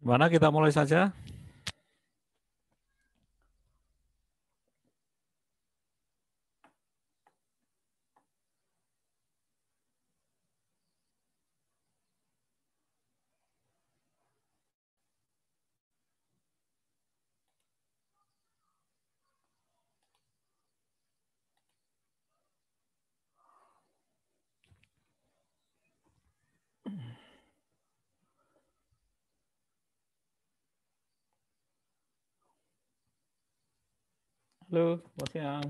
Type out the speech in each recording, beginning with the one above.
Mana kita mulai saja? Halo, selamat siang.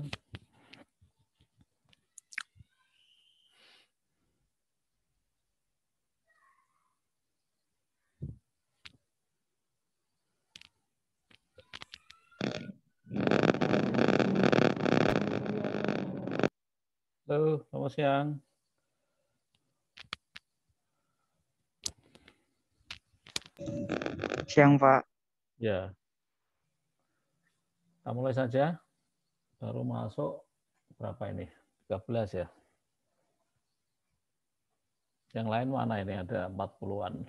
Halo, selamat siang. Siang, Pak. Ya, kita mulai saja. Baru masuk berapa ini? 13 ya. Yang lain mana ini? Ada 40-an.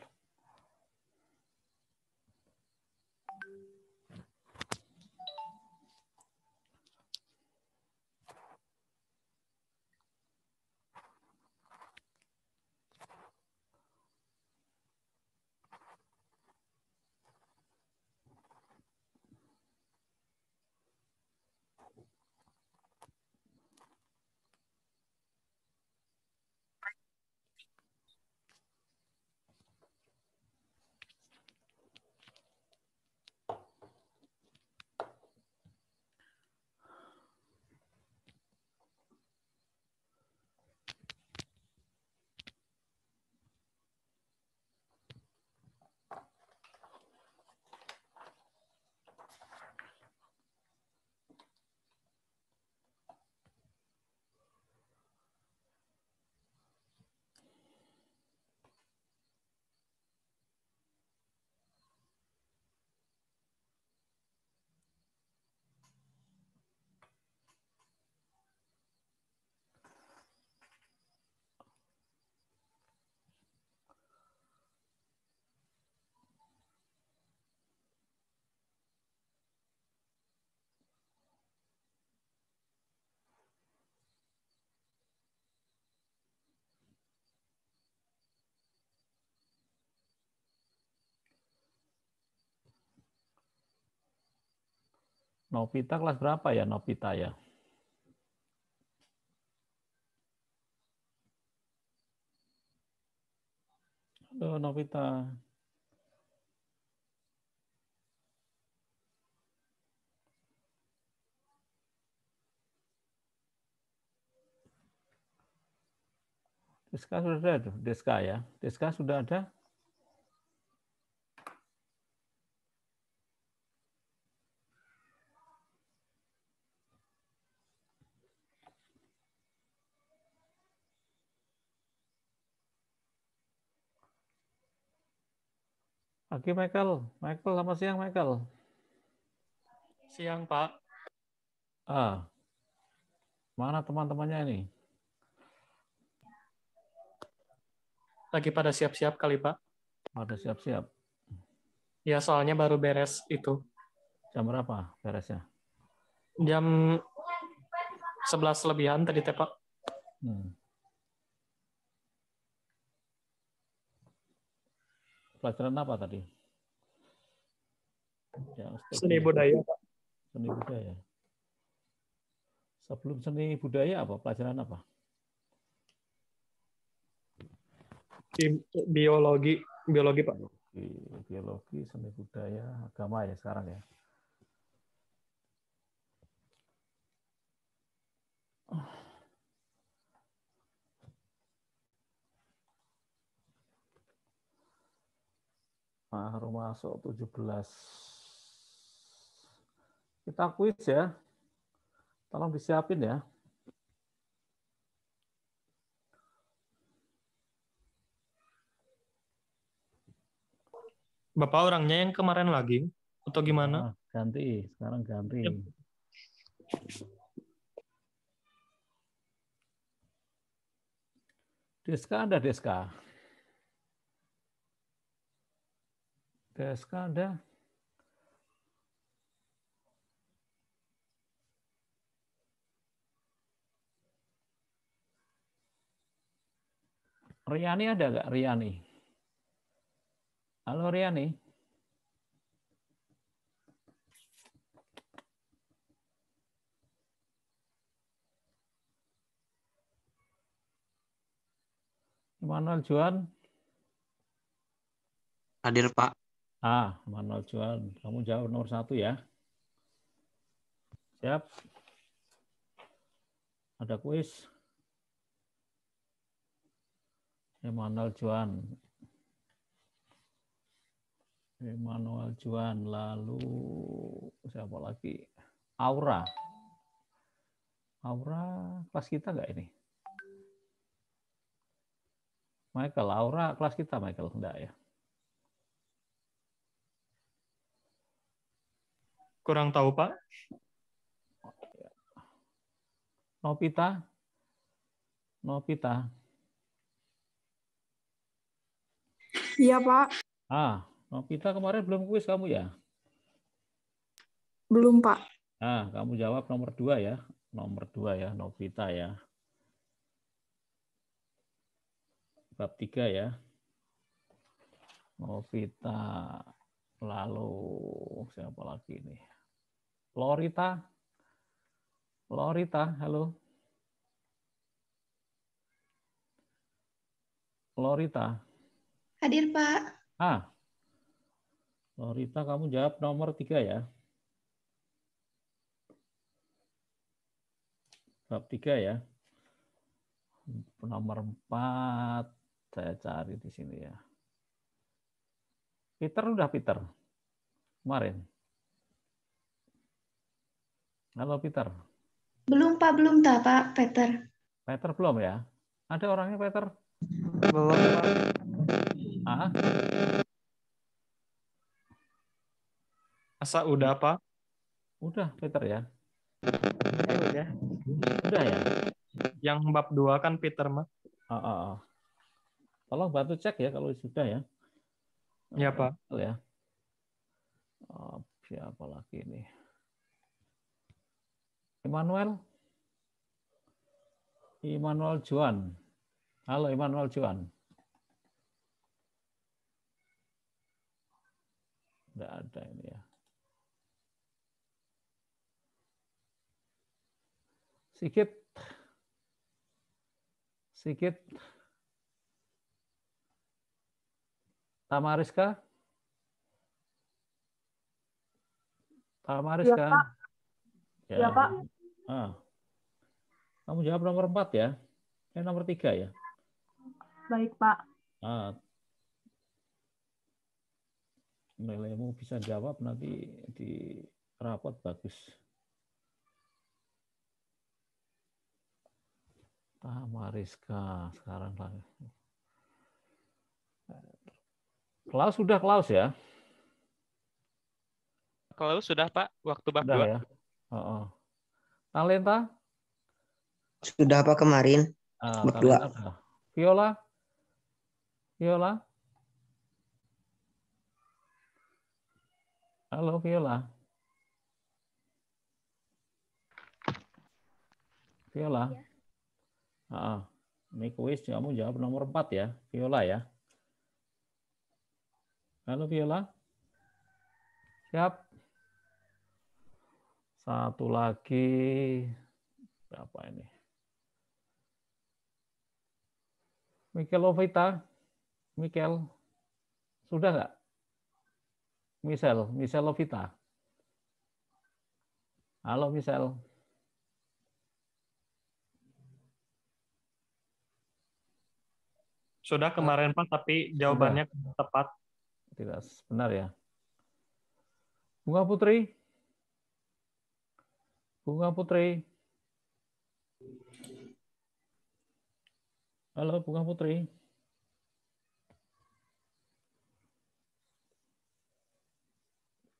Novita kelas berapa ya Novita ya? Halo Novita. Deska sudah ada, Deska ya. Deska sudah ada. Pagi Michael. Michael, selamat siang Michael. Siang, Pak. Mana teman-temannya ini? Lagi pada siap-siap kali, Pak. Pada siap-siap. Ya, soalnya baru beres itu. Jam berapa beresnya? Jam 11 lebihan tadi, teh, Pak. Pelajaran apa tadi? Ya, Seni budaya, Pak. Seni budaya. Sebelum seni budaya apa? Pelajaran apa? Biologi, Pak. Biologi, seni budaya, agama ya sekarang ya. Baru masuk 17. Kita kuis ya. Tolong disiapin ya. Bapak orangnya yang kemarin lagi, atau gimana? Ganti, sekarang ganti. Ya. Deska ada Deska. DSK ada. Riani ada nggak? Riani. Halo Riani. Immanuel Juan. Hadir, Pak. Immanuel Juan. Kamu jawab nomor 1 ya. Siap. Ada kuis. Immanuel Juan. Immanuel Juan. Lalu siapa lagi? Aura. Aura kelas kita nggak ini? Michael, Aura kelas kita Michael? Enggak ya? Kurang tahu, Pak. Novita? Novita? Iya, Pak. Novita kemarin belum kuis kamu ya? Belum, Pak. Kamu jawab nomor 2 ya. Nomor 2 ya, Novita ya. Bab 3 ya. Novita. Lalu siapa lagi nih? Lorita. Lorita, halo. Lorita. Hadir, Pak. Lorita, kamu jawab nomor 3 ya. Bab 3 ya. Nomor 4 saya cari di sini ya. Peter. Kemarin. Halo Peter. Belum, Pak. Belum, Pak, Peter. Peter belum ya? Ada orangnya Peter? Belum, Pak. Masa udah, Pak? Udah Peter ya? Udah. Udah ya? Yang bab 2 kan Peter, Mas. Tolong bantu cek ya kalau sudah ya. Iya, Pak. Ya. Siapa lagi ini? Immanuel Juan. Halo Immanuel Juan. Tidak ada ini ya. Sigit. Tamariska. Iya, Pak. Ya. Iya, Pak. Kamu jawab nomor 4 ya. Nomor 3 ya. Baik, Pak. Nilaimu bisa jawab nanti di rapot bagus. Mariska sekarang lagi. Klaus sudah Klaus ya? Kalau sudah Pak, waktu bab 2. Ya. Talenta? Sudah Pak kemarin. Bab 2. Viola? Halo Viola. Viola. Ini kuis kamu jawab nomor 4 ya, Viola ya. Halo Viola. Siap. Satu lagi. Berapa ini? Mikel Lovita. Mikel. Sudah nggak? Michelle Lovita. Halo Michelle. Sudah kemarin Pak, tapi jawabannya tepat. Tidak benar ya. Bunga Putri. Halo Bunga Putri.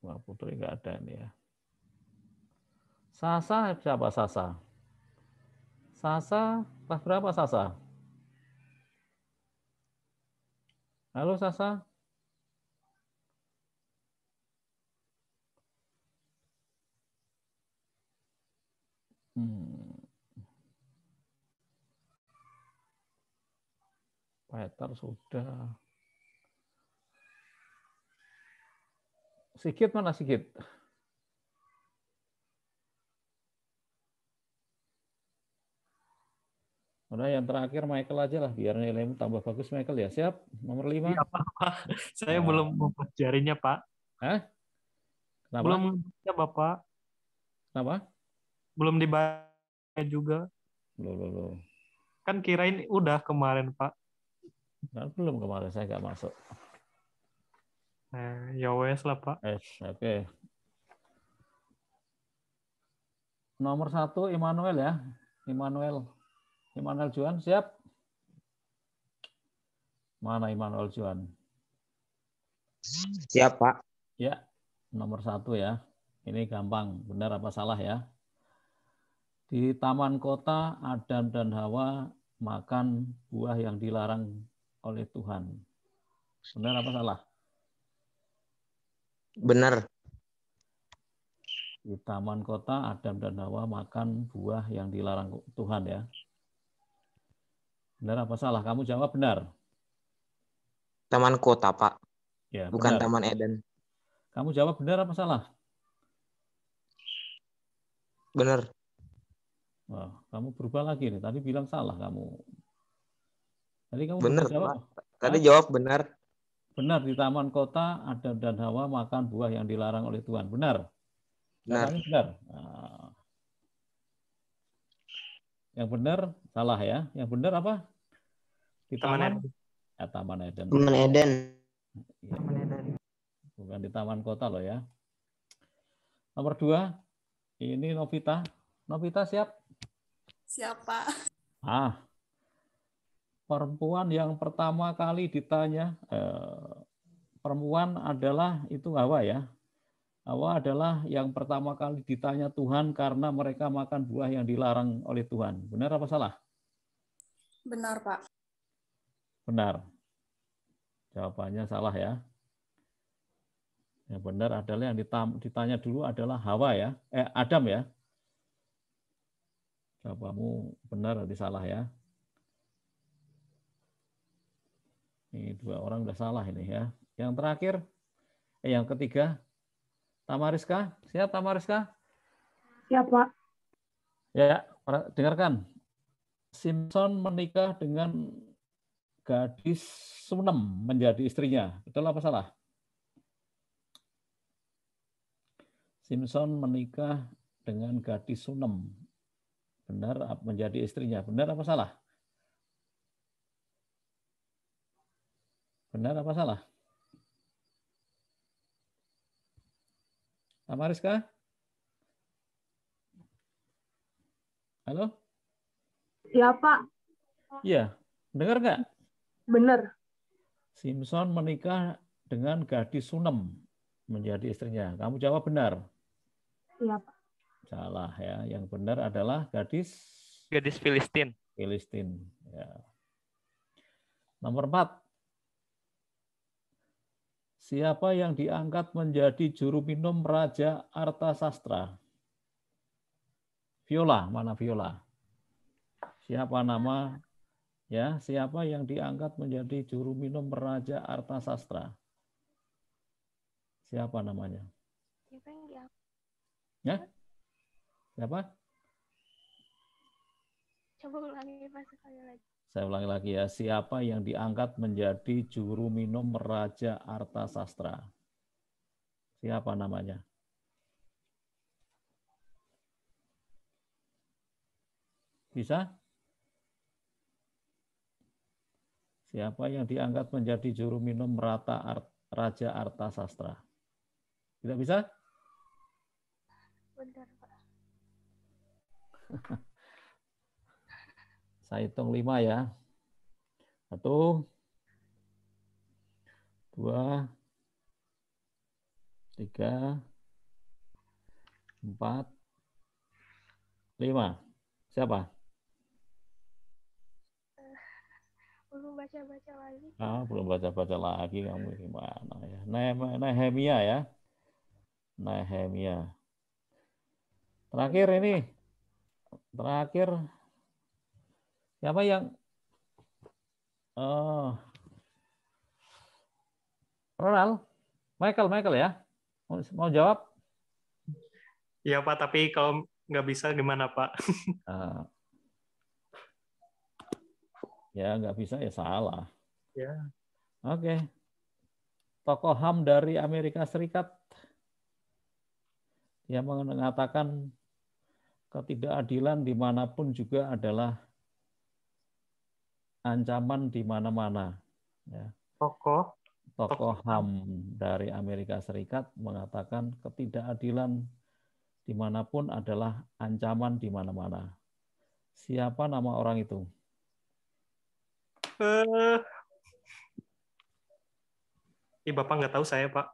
Bunga Putri nggak ada ini ya. Sasa, siapa Sasa? Sasa, kelas berapa Sasa? Halo Sasa. Peter sudah. Sigit mana Sigit? Udah yang terakhir Michael aja lah, biar nilaimu tambah bagus Michael ya. Siap? Nomor 5. Iya, Pak. Saya belum mempelajarinya, Pak. Hah? Kenapa? Belum ya, Bapak. Kenapa? Belum dibaca juga. Loh. Kan kirain udah kemarin, Pak. Nah, belum kemarin, saya nggak masuk. Ya wes lah, Pak. Oke. Nomor 1 Immanuel ya. Immanuel Juan, siap? Mana Immanuel Juan? Siap, Pak. Ya, nomor 1 ya. Ini gampang, benar apa salah ya? Di taman kota, Adam dan Hawa makan buah yang dilarang oleh Tuhan. Benar apa salah? Benar. Di taman kota, Adam dan Hawa makan buah yang dilarang Tuhan ya. Benar apa salah? Kamu jawab benar. Taman kota, Pak. Ya, bukan benar. Taman Eden. Kamu jawab benar apa salah? Benar. Wah, kamu berubah lagi nih. Tadi bilang salah kamu. Tadi kamu Benar, jawab. Pak. Tadi jawab benar. Benar, di taman kota Adam dan Hawa makan buah yang dilarang oleh Tuhan. Benar. Benar. Benar. Nah. Yang benar salah ya. Yang benar apa? Di taman Taman Eden. Taman Eden. Ya. Bukan di taman kota loh ya. Nomor 2, ini Novita. Novita siap? Siapa? Perempuan yang pertama kali ditanya, perempuan adalah itu Hawa ya. Hawa adalah yang pertama kali ditanya Tuhan karena mereka makan buah yang dilarang oleh Tuhan. Benar apa salah? Benar, Pak. Benar. Jawabannya salah ya. Yang benar adalah yang ditanya dulu adalah Hawa ya. Adam ya. Jawabanmu benar atau salah ya. Ini 2 orang udah salah ini ya. Yang terakhir, yang ketiga, Tamariska. Siap Tamariska? Siap, Pak. Ya, dengarkan. Simpson menikah dengan gadis Sunem menjadi istrinya. Betul apa salah? Simpson menikah dengan gadis Sunem. Benar menjadi istrinya. Benar apa salah? Benar apa salah? Tamariska? Halo? Ya, Pak. Iya. Dengar nggak? Benar. Simpson menikah dengan gadis Sunem menjadi istrinya. Kamu jawab benar. Iya, Pak. Salah ya. Yang benar adalah gadis Filistin. Ya. Nomor 4. Siapa yang diangkat menjadi juru minum Raja Artasastra? Viola, mana Viola? Siapa nama? Ya, siapa yang diangkat menjadi juru minum Raja Artasastra? Siapa namanya? Siapa yang diangkat? Ya? Siapa? Coba ulangi Pak sekali lagi. Saya ulangi lagi ya. Siapa yang diangkat menjadi juru minum Raja Artasastra? Siapa namanya? Bisa? Siapa yang diangkat menjadi juru minum Raja Artasastra? Tidak bisa? Bentar, Pak. Saya hitung 5 ya. 1, 2, 3, 4, 5. Siapa? Belum baca-baca lagi. Belum baca-baca lagi kamu gimana ya? Nehemia ya. Nehemia. Terakhir ini Terakhir, siapa yang Ronald? Michael ya? Mau jawab? Iya Pak, tapi kalau nggak bisa gimana Pak? Ya nggak bisa ya salah. Ya. Oke. Tokoh HAM dari Amerika Serikat yang mengatakan ketidakadilan dimanapun juga adalah ancaman di mana-mana. Ya. Tokoh HAM dari Amerika Serikat mengatakan ketidakadilan dimanapun adalah ancaman di mana-mana. Siapa nama orang itu? Bapak nggak tahu saya, Pak.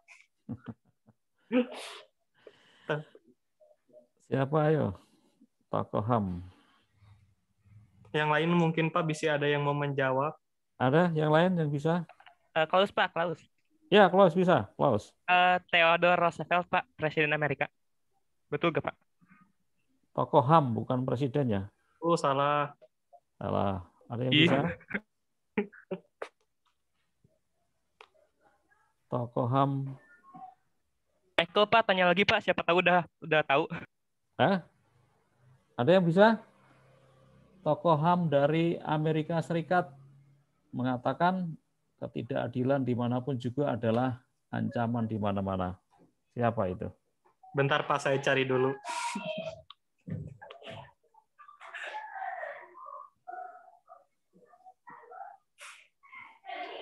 Siapa ayo? Tokoh HAM. Yang lain mungkin Pak bisa ada yang mau menjawab. Ada yang lain yang bisa? Klaus Pak, Klaus. Ya, Klaus bisa. Klaus. Theodore Roosevelt Pak, Presiden Amerika. Betul gak Pak? Tokoh HAM bukan presidennya. Oh, salah. Salah. Ada yang bisa? Tokoh HAM. Michael Pak, tanya lagi Pak, siapa tahu udah tahu. Ada yang bisa? Tokoh HAM dari Amerika Serikat mengatakan ketidakadilan dimanapun juga adalah ancaman di mana-mana. Siapa itu? Bentar Pak, saya cari dulu.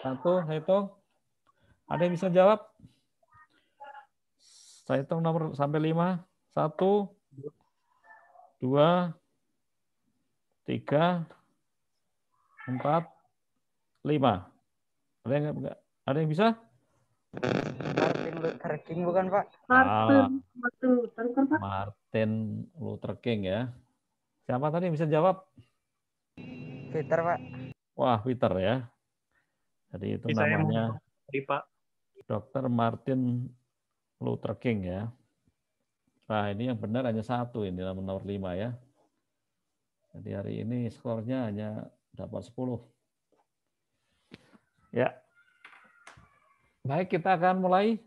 Satu, saya hitung. Ada yang bisa jawab? Saya hitung nomor sampai 5. 1, 2, 3, 4, 5. Ada yang bisa? Martin Luther King bukan Pak? Martin Luther King ya. Siapa tadi yang bisa jawab? Peter Pak. Wah, Peter ya. Jadi itu namanya Pak. Dr. Martin Luther King ya. Nah, ini yang benar hanya satu, ini nomor 5 ya. Jadi hari ini skornya hanya dapat 10. Ya. Baik, kita akan mulai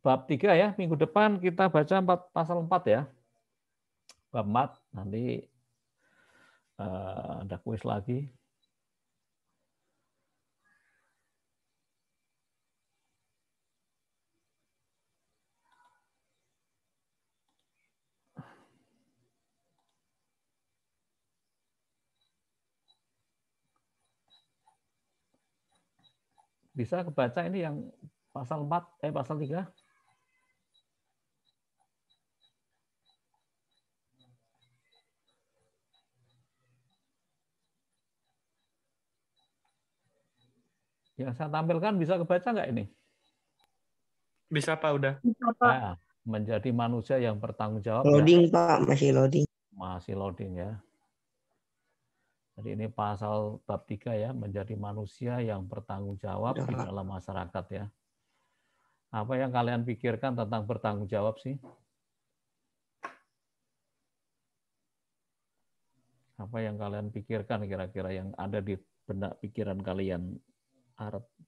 bab 3 ya. Minggu depan kita baca pasal 4 ya. Bab 4, nanti ada kuis lagi. Bisa kebaca ini yang pasal 4, pasal 3? Yang saya tampilkan bisa kebaca nggak ini? Bisa Pak, udah. Bisa Pak. Nah, menjadi manusia yang bertanggung jawab. Loading ya? Pak, masih loading. Masih loading ya. Jadi ini pasal bab 3 ya, menjadi manusia yang bertanggung jawab di dalam masyarakat ya. Apa yang kalian pikirkan tentang bertanggung jawab sih? Apa yang kalian pikirkan kira-kira yang ada di benak pikiran kalian?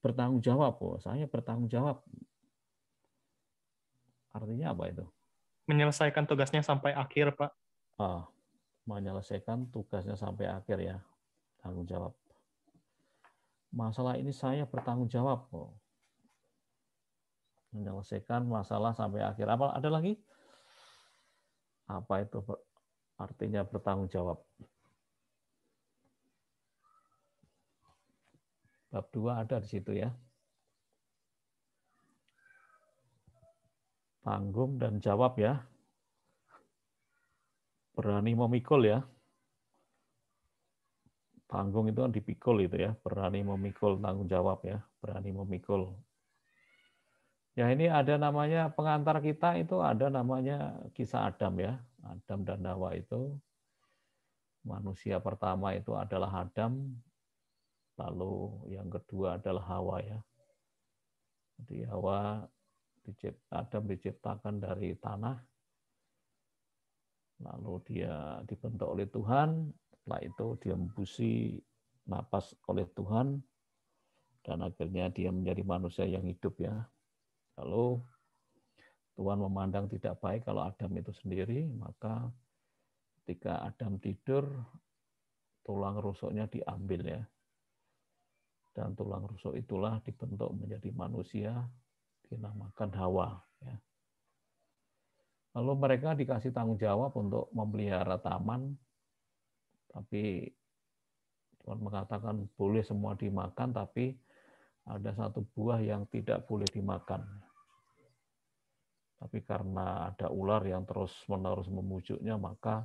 Bertanggung jawab, saya bertanggung jawab. Artinya apa itu? Menyelesaikan tugasnya sampai akhir, Pak. Menyelesaikan tugasnya sampai akhir ya. Tanggung jawab. Masalah ini saya bertanggung jawab. Menyelesaikan masalah sampai akhir. Apa ada lagi? Apa itu artinya bertanggung jawab? Bab 2 ada di situ ya. Tanggung dan jawab ya. Berani memikul ya. Tanggung itu kan dipikul itu ya. Berani memikul, tanggung jawab ya. Berani memikul. Ya ini ada namanya pengantar kita itu ada namanya kisah Adam ya. Adam dan Hawa itu. Manusia pertama itu adalah Adam. Lalu yang kedua adalah Hawa ya. Jadi Adam diciptakan dari tanah. Lalu dia dibentuk oleh Tuhan, setelah itu dia hembusi napas oleh Tuhan, dan akhirnya dia menjadi manusia yang hidup ya. Lalu Tuhan memandang tidak baik kalau Adam itu sendiri, maka ketika Adam tidur, tulang rusuknya diambil ya. Dan tulang rusuk itulah dibentuk menjadi manusia, dinamakan Hawa. Ya. Lalu mereka dikasih tanggung jawab untuk memelihara taman, tapi Tuhan mengatakan boleh semua dimakan, tapi ada satu buah yang tidak boleh dimakan. Tapi karena ada ular yang terus-menerus memujuknya, maka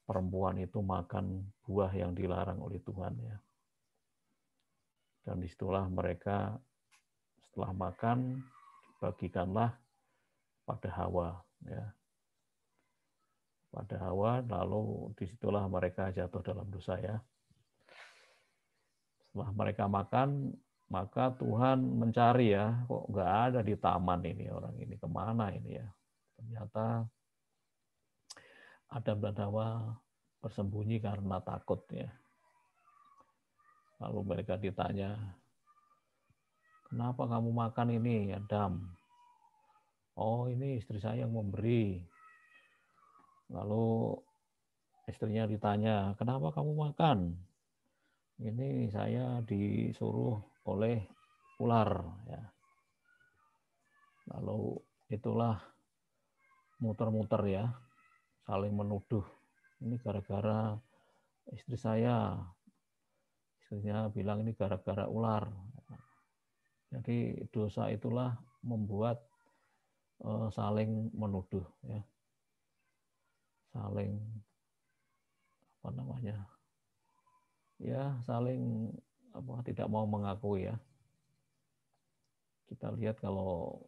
perempuan itu makan buah yang dilarang oleh Tuhan. Ya. Dan disitulah mereka setelah makan, dibagikanlah pada Hawa. Ya. Pada Hawa, lalu disitulah mereka jatuh dalam dosa ya. Setelah mereka makan, maka Tuhan mencari ya, kok nggak ada di taman ini orang ini, kemana ini ya. Ternyata Adam dan Hawa bersembunyi karena takut ya. Lalu mereka ditanya, kenapa kamu makan ini Adam? Oh ini istri saya yang memberi. Lalu istrinya ditanya, kenapa kamu makan? Ini saya disuruh oleh ular. Ya. Lalu itulah muter-muter ya, saling menuduh. Ini gara-gara istri saya. Istrinya bilang ini gara-gara ular. Jadi dosa itulah membuat saling menuduh. Ya. Saling apa namanya? Ya saling tidak mau mengakui ya. Kita lihat kalau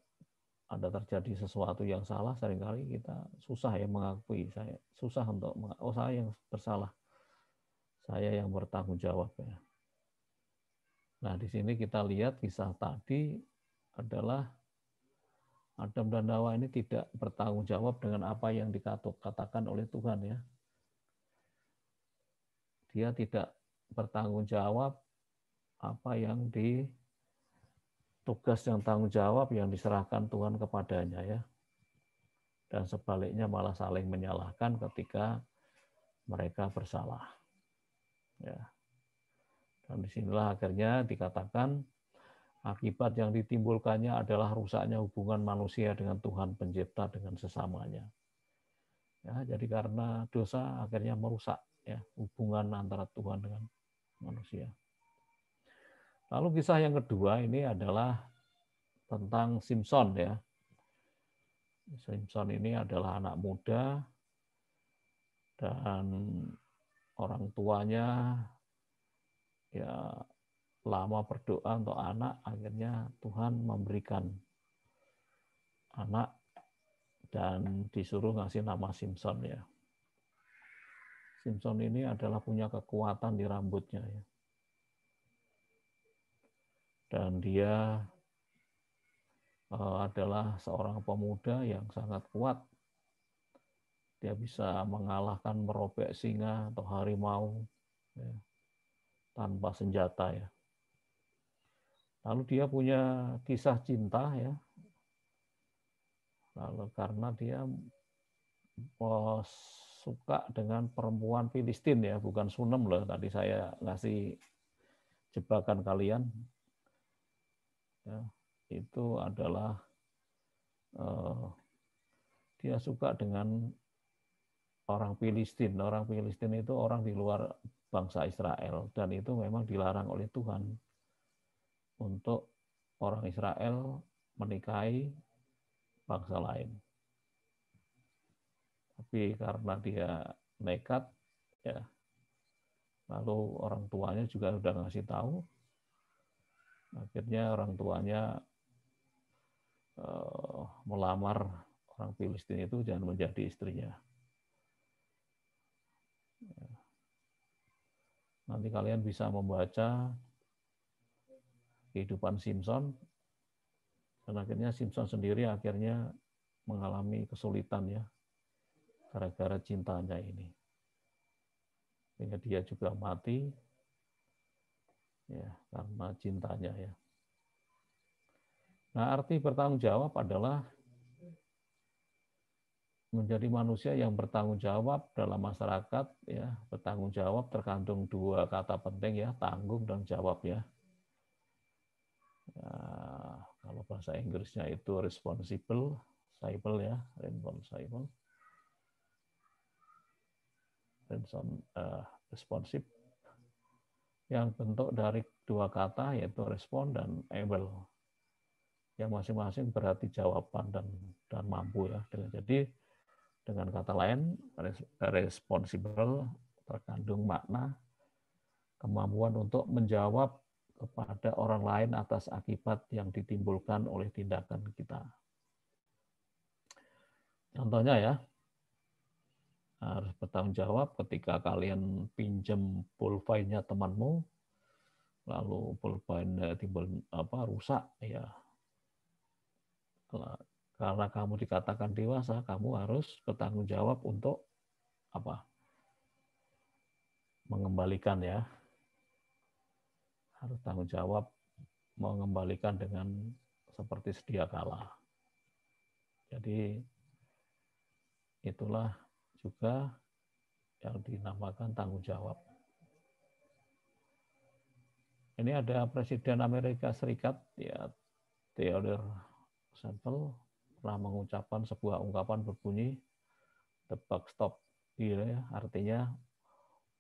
ada terjadi sesuatu yang salah, seringkali kita susah ya mengakui. Saya susah untuk saya yang bersalah, saya yang bertanggung jawab ya. Nah di sini kita lihat kisah tadi adalah Adam dan Hawa ini tidak bertanggung jawab dengan apa yang dikatakan oleh Tuhan ya. Dia tidak bertanggung jawab apa yang tugas yang tanggung jawab yang diserahkan Tuhan kepadanya ya. Dan sebaliknya malah saling menyalahkan ketika mereka bersalah. Ya. Dan disinilah akhirnya dikatakan akibat yang ditimbulkannya adalah rusaknya hubungan manusia dengan Tuhan pencipta dengan sesamanya. Ya, jadi karena dosa akhirnya merusak ya hubungan antara Tuhan dengan manusia. Lalu kisah yang kedua ini adalah tentang Simpson ya. Simpson ini adalah anak muda dan orang tuanya ya lama berdoa untuk anak, akhirnya Tuhan memberikan anak dan disuruh ngasih nama Simpson ya. Simpson ini adalah punya kekuatan di rambutnya ya. Dan dia adalah seorang pemuda yang sangat kuat. Dia bisa mengalahkan merobek singa atau harimau ya, tanpa senjata ya. Lalu dia punya kisah cinta ya. Lalu karena dia suka dengan perempuan Filistin ya, bukan Sunem loh. Tadi saya ngasih jebakan kalian. Ya, itu adalah dia suka dengan orang Filistin. Orang Filistin itu orang di luar bangsa Israel dan itu memang dilarang oleh Tuhan untuk orang Israel menikahi bangsa lain. Tapi karena dia nekat, ya, lalu orang tuanya juga udah ngasih tahu, akhirnya orang tuanya melamar orang Filistin itu dan menjadi istrinya. Nanti kalian bisa membaca kehidupan Simpson, dan akhirnya Simpson sendiri akhirnya mengalami kesulitan ya. gara-gara cintanya ini. Sehingga dia juga mati ya karena cintanya ya. Nah, arti bertanggung jawab adalah menjadi manusia yang bertanggung jawab dalam masyarakat ya. Bertanggung jawab terkandung dua kata penting ya, tanggung dan jawab ya. Nah, kalau bahasa Inggrisnya itu responsible ya, responsive yang bentuk dari dua kata yaitu respon dan able, yang masing-masing berarti jawaban dan mampu ya. Jadi dengan kata lain responsible terkandung makna kemampuan untuk menjawab kepada orang lain atas akibat yang ditimbulkan oleh tindakan kita. Contohnya ya, harus bertanggung jawab ketika kalian pinjam pulpennya temanmu, lalu pulpennya timbul rusak ya. Karena kamu dikatakan dewasa, kamu harus bertanggung jawab untuk mengembalikan ya. Harus tanggung jawab mengembalikan dengan seperti sedia kala. Jadi itulah juga yang dinamakan tanggung jawab. Ini ada Presiden Amerika Serikat ya, Theodore Roosevelt pernah mengucapkan sebuah ungkapan berbunyi the buck stop here ya, artinya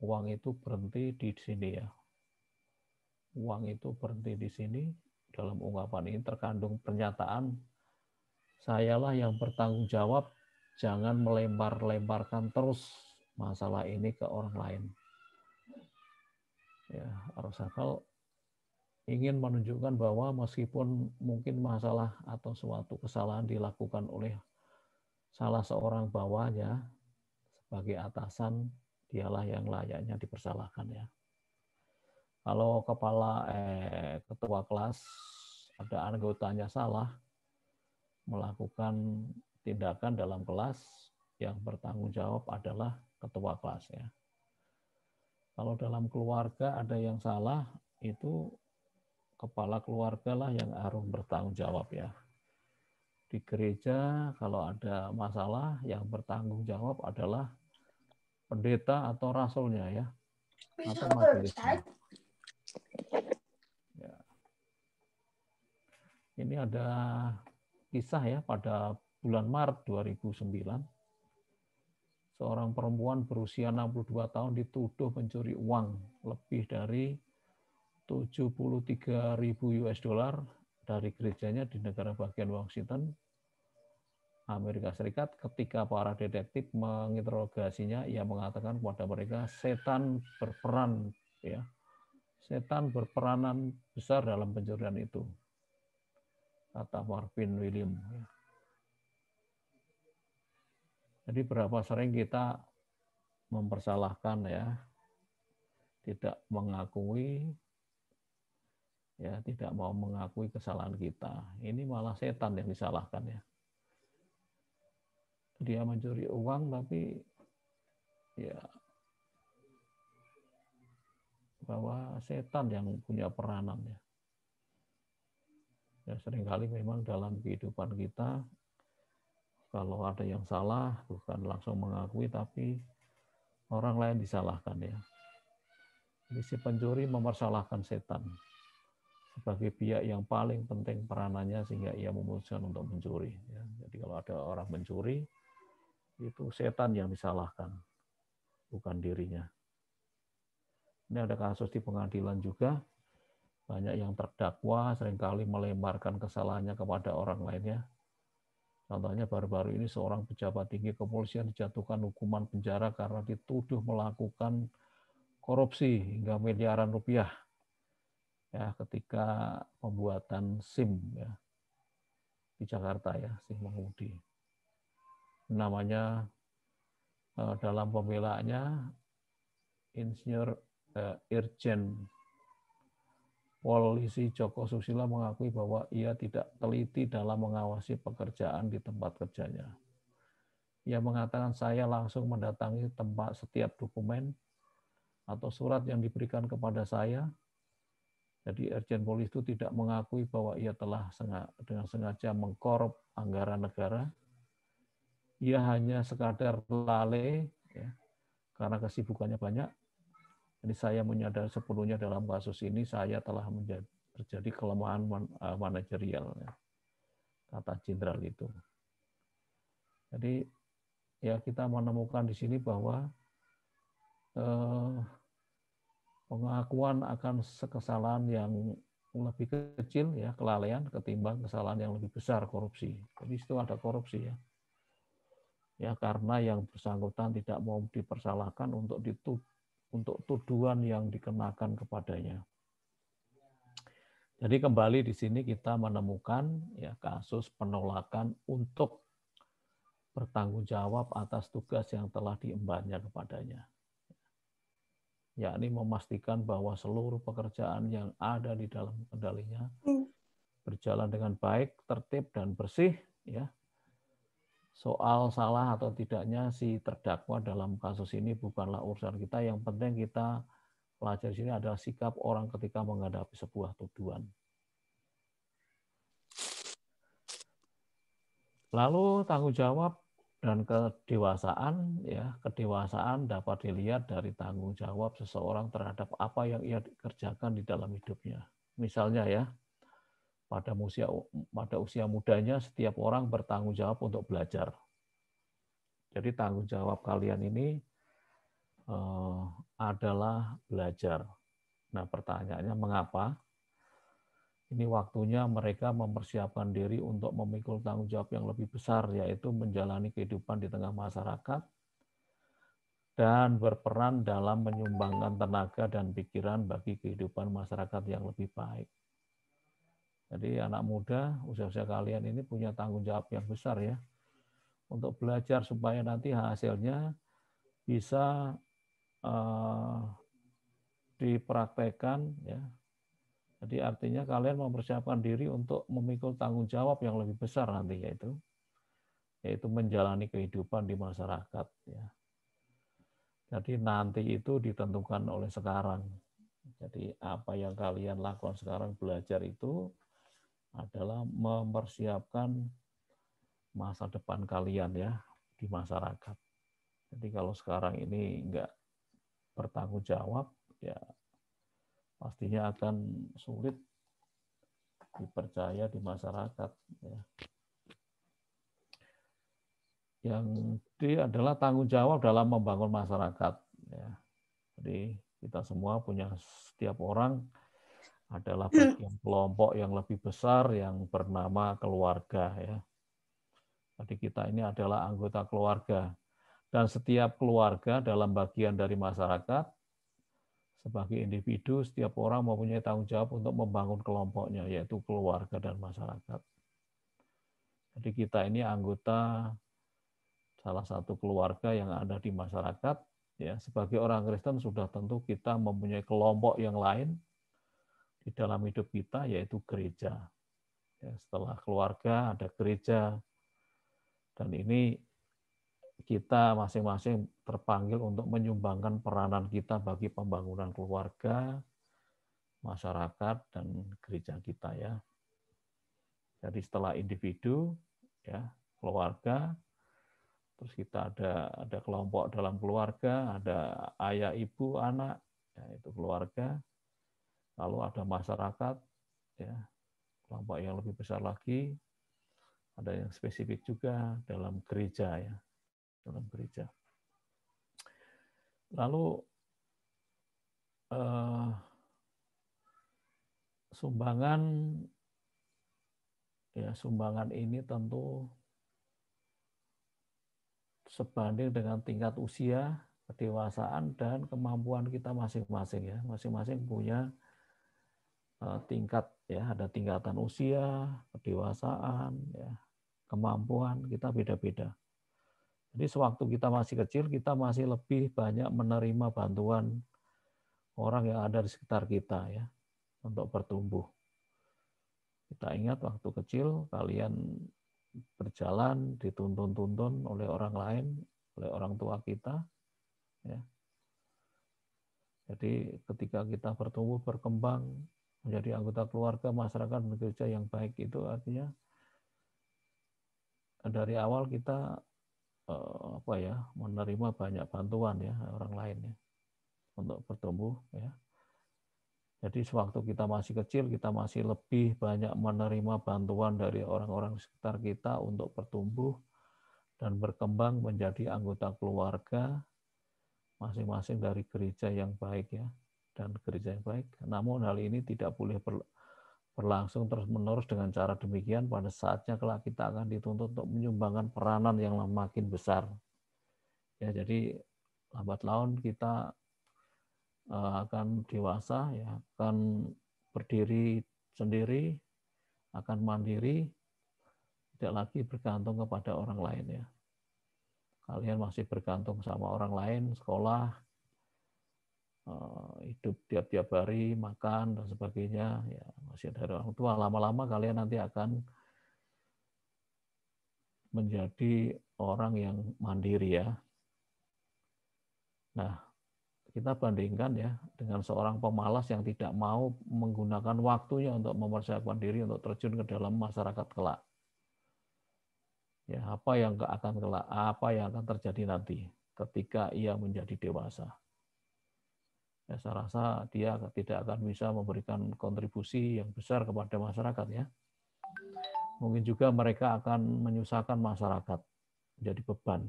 uang itu berhenti di sini ya. Uang itu berhenti di sini. Dalam ungkapan ini terkandung pernyataan, sayalah yang bertanggung jawab, jangan melempar-lemparkan terus masalah ini ke orang lain. Ya, Roosevelt ingin menunjukkan bahwa meskipun mungkin masalah atau suatu kesalahan dilakukan oleh salah seorang bawahnya, sebagai atasan, dialah yang layaknya dipersalahkan ya. Kalau ketua kelas ada anggotanya salah melakukan tindakan dalam kelas, yang bertanggung jawab adalah ketua kelas ya. Kalau dalam keluarga ada yang salah, itu kepala keluarga lah yang harus bertanggung jawab ya. Di gereja kalau ada masalah, yang bertanggung jawab adalah pendeta atau rasulnya ya, atau majelisnya. Ya. Ini ada kisah ya, pada bulan Maret 2009, seorang perempuan berusia 62 tahun dituduh mencuri uang lebih dari 73.000 US dollar dari gerejanya di negara bagian Washington, Amerika Serikat. Ketika para detektif menginterogasinya, ia mengatakan kepada mereka, setan berperan ya. Setan berperanan besar dalam pencurian itu, kata Marvin William. Jadi berapa sering kita mempersalahkan ya, tidak mengakui ya, tidak mau mengakui kesalahan kita. Ini malah setan yang disalahkan ya. Dia mencuri uang tapi ya bahwa setan yang punya peranan ya. Ya seringkali memang dalam kehidupan kita kalau ada yang salah bukan langsung mengakui tapi orang lain disalahkan ya. Jadi si pencuri mempersalahkan setan sebagai pihak yang paling penting peranannya sehingga ia memutuskan untuk mencuri ya. Jadi kalau ada orang mencuri itu setan yang disalahkan, bukan dirinya. Ini ada kasus di pengadilan juga, banyak yang terdakwa seringkali melemparkan kesalahannya kepada orang lainnya. Contohnya baru-baru ini seorang pejabat tinggi kepolisian dijatuhkan hukuman penjara karena dituduh melakukan korupsi hingga miliaran rupiah ya ketika pembuatan SIM ya di Jakarta ya, SIM mengemudi. Namanya dalam pembelaannya Insinyur Irjen Polisi Joko Susilo mengakui bahwa ia tidak teliti dalam mengawasi pekerjaan di tempat kerjanya. Ia mengatakan saya langsung mendatangi tempat setiap dokumen atau surat yang diberikan kepada saya. Jadi Irjen Polisi itu tidak mengakui bahwa ia telah dengan sengaja mengkorup anggaran negara. Ia hanya sekadar lalai, ya, karena kesibukannya banyak. Jadi saya menyadari sepenuhnya dalam kasus ini saya telah terjadi kelemahan manajerial, ya, kata jenderal itu. Jadi ya kita menemukan di sini bahwa pengakuan akan kesalahan yang lebih kecil, ya, kelalaian, ketimbang kesalahan yang lebih besar, korupsi. Jadi itu ada korupsi, ya. Ya, karena yang bersangkutan tidak mau dipersalahkan untuk tuduhan yang dikenakan kepadanya. Jadi kembali di sini kita menemukan, ya, kasus penolakan untuk bertanggung jawab atas tugas yang telah diembannya kepadanya, yakni memastikan bahwa seluruh pekerjaan yang ada di dalam kendalinya berjalan dengan baik, tertib, dan bersih, ya. Soal salah atau tidaknya si terdakwa dalam kasus ini bukanlah urusan kita. Yang penting kita pelajari sini adalah sikap orang ketika menghadapi sebuah tuduhan. Lalu tanggung jawab dan kedewasaan, ya, kedewasaan dapat dilihat dari tanggung jawab seseorang terhadap apa yang ia kerjakan di dalam hidupnya. Misalnya, ya, pada usia mudanya setiap orang bertanggung jawab untuk belajar. Jadi tanggung jawab kalian ini adalah belajar. Nah, pertanyaannya mengapa? Ini waktunya mereka mempersiapkan diri untuk memikul tanggung jawab yang lebih besar, yaitu menjalani kehidupan di tengah masyarakat dan berperan dalam menyumbangkan tenaga dan pikiran bagi kehidupan masyarakat yang lebih baik. Jadi anak muda, usia-usia kalian ini punya tanggung jawab yang besar, ya, untuk belajar supaya nanti hasilnya bisa dipraktekkan, ya. Jadi artinya kalian mempersiapkan diri untuk memikul tanggung jawab yang lebih besar nanti, yaitu menjalani kehidupan di masyarakat, ya. Jadi nanti itu ditentukan oleh sekarang. Jadi apa yang kalian lakukan sekarang, belajar itu adalah mempersiapkan masa depan kalian, ya, di masyarakat. Jadi kalau sekarang ini enggak bertanggung jawab, ya pastinya akan sulit dipercaya di masyarakat, ya. Yang D adalah tanggung jawab dalam membangun masyarakat, ya. Jadi kita semua punya, setiap orang adalah bagian kelompok yang lebih besar yang bernama keluarga, ya. Jadi kita ini adalah anggota keluarga, dan setiap keluarga dalam bagian dari masyarakat. Sebagai individu, setiap orang mempunyai tanggung jawab untuk membangun kelompoknya, yaitu keluarga dan masyarakat. Jadi kita ini anggota salah satu keluarga yang ada di masyarakat, ya. Sebagai orang Kristen sudah tentu kita mempunyai kelompok yang lain di dalam hidup kita, yaitu gereja. Ya, setelah keluarga ada gereja, dan ini kita masing-masing terpanggil untuk menyumbangkan peranan kita bagi pembangunan keluarga, masyarakat, dan gereja kita, ya. Jadi setelah individu, ya, keluarga, terus kita ada kelompok dalam keluarga, ada ayah, ibu, anak, ya, itu keluarga. Lalu ada masyarakat, ya, kelompok yang lebih besar lagi, ada yang spesifik juga dalam gereja, ya, dalam gereja. Lalu sumbangan, ya, sumbangan ini tentu sebanding dengan tingkat usia, kedewasaan, dan kemampuan kita masing-masing, ya. Masing-masing punya tingkat, ya, ada tingkatan usia, kedewasaan, ya, kemampuan, kita beda-beda. Jadi sewaktu kita masih kecil, kita masih lebih banyak menerima bantuan orang yang ada di sekitar kita, ya, untuk bertumbuh. Kita ingat waktu kecil, kalian berjalan, dituntun-tuntun oleh orang lain, oleh orang tua kita. Ya. Jadi ketika kita bertumbuh, berkembang, menjadi anggota keluarga, masyarakat, dan gereja yang baik, itu artinya dari awal kita menerima banyak bantuan ya orang lain ya untuk bertumbuh ya. Jadi sewaktu kita masih kecil, kita masih lebih banyak menerima bantuan dari orang-orang sekitar kita untuk bertumbuh dan berkembang menjadi anggota keluarga masing-masing dari gereja yang baik ya, dan gereja yang baik. Namun hal ini tidak boleh berlangsung terus-menerus dengan cara demikian. Pada saatnya kelak kita akan dituntut untuk menyumbangkan peranan yang makin besar. Ya, jadi lambat laun kita akan dewasa, ya, akan berdiri sendiri, akan mandiri, tidak lagi bergantung kepada orang lain ya. Kalian masih bergantung sama orang lain, sekolah, hidup tiap-tiap hari, makan dan sebagainya, ya masih dari orang tua. Lama-lama kalian nanti akan menjadi orang yang mandiri ya. Nah, kita bandingkan ya dengan seorang pemalas yang tidak mau menggunakan waktunya untuk mempersiapkan diri untuk terjun ke dalam masyarakat kelak. Ya, apa yang akan terjadi nanti ketika ia menjadi dewasa. Ya, saya rasa dia tidak akan bisa memberikan kontribusi yang besar kepada masyarakat ya. Mungkin juga mereka akan menyusahkan masyarakat, menjadi beban.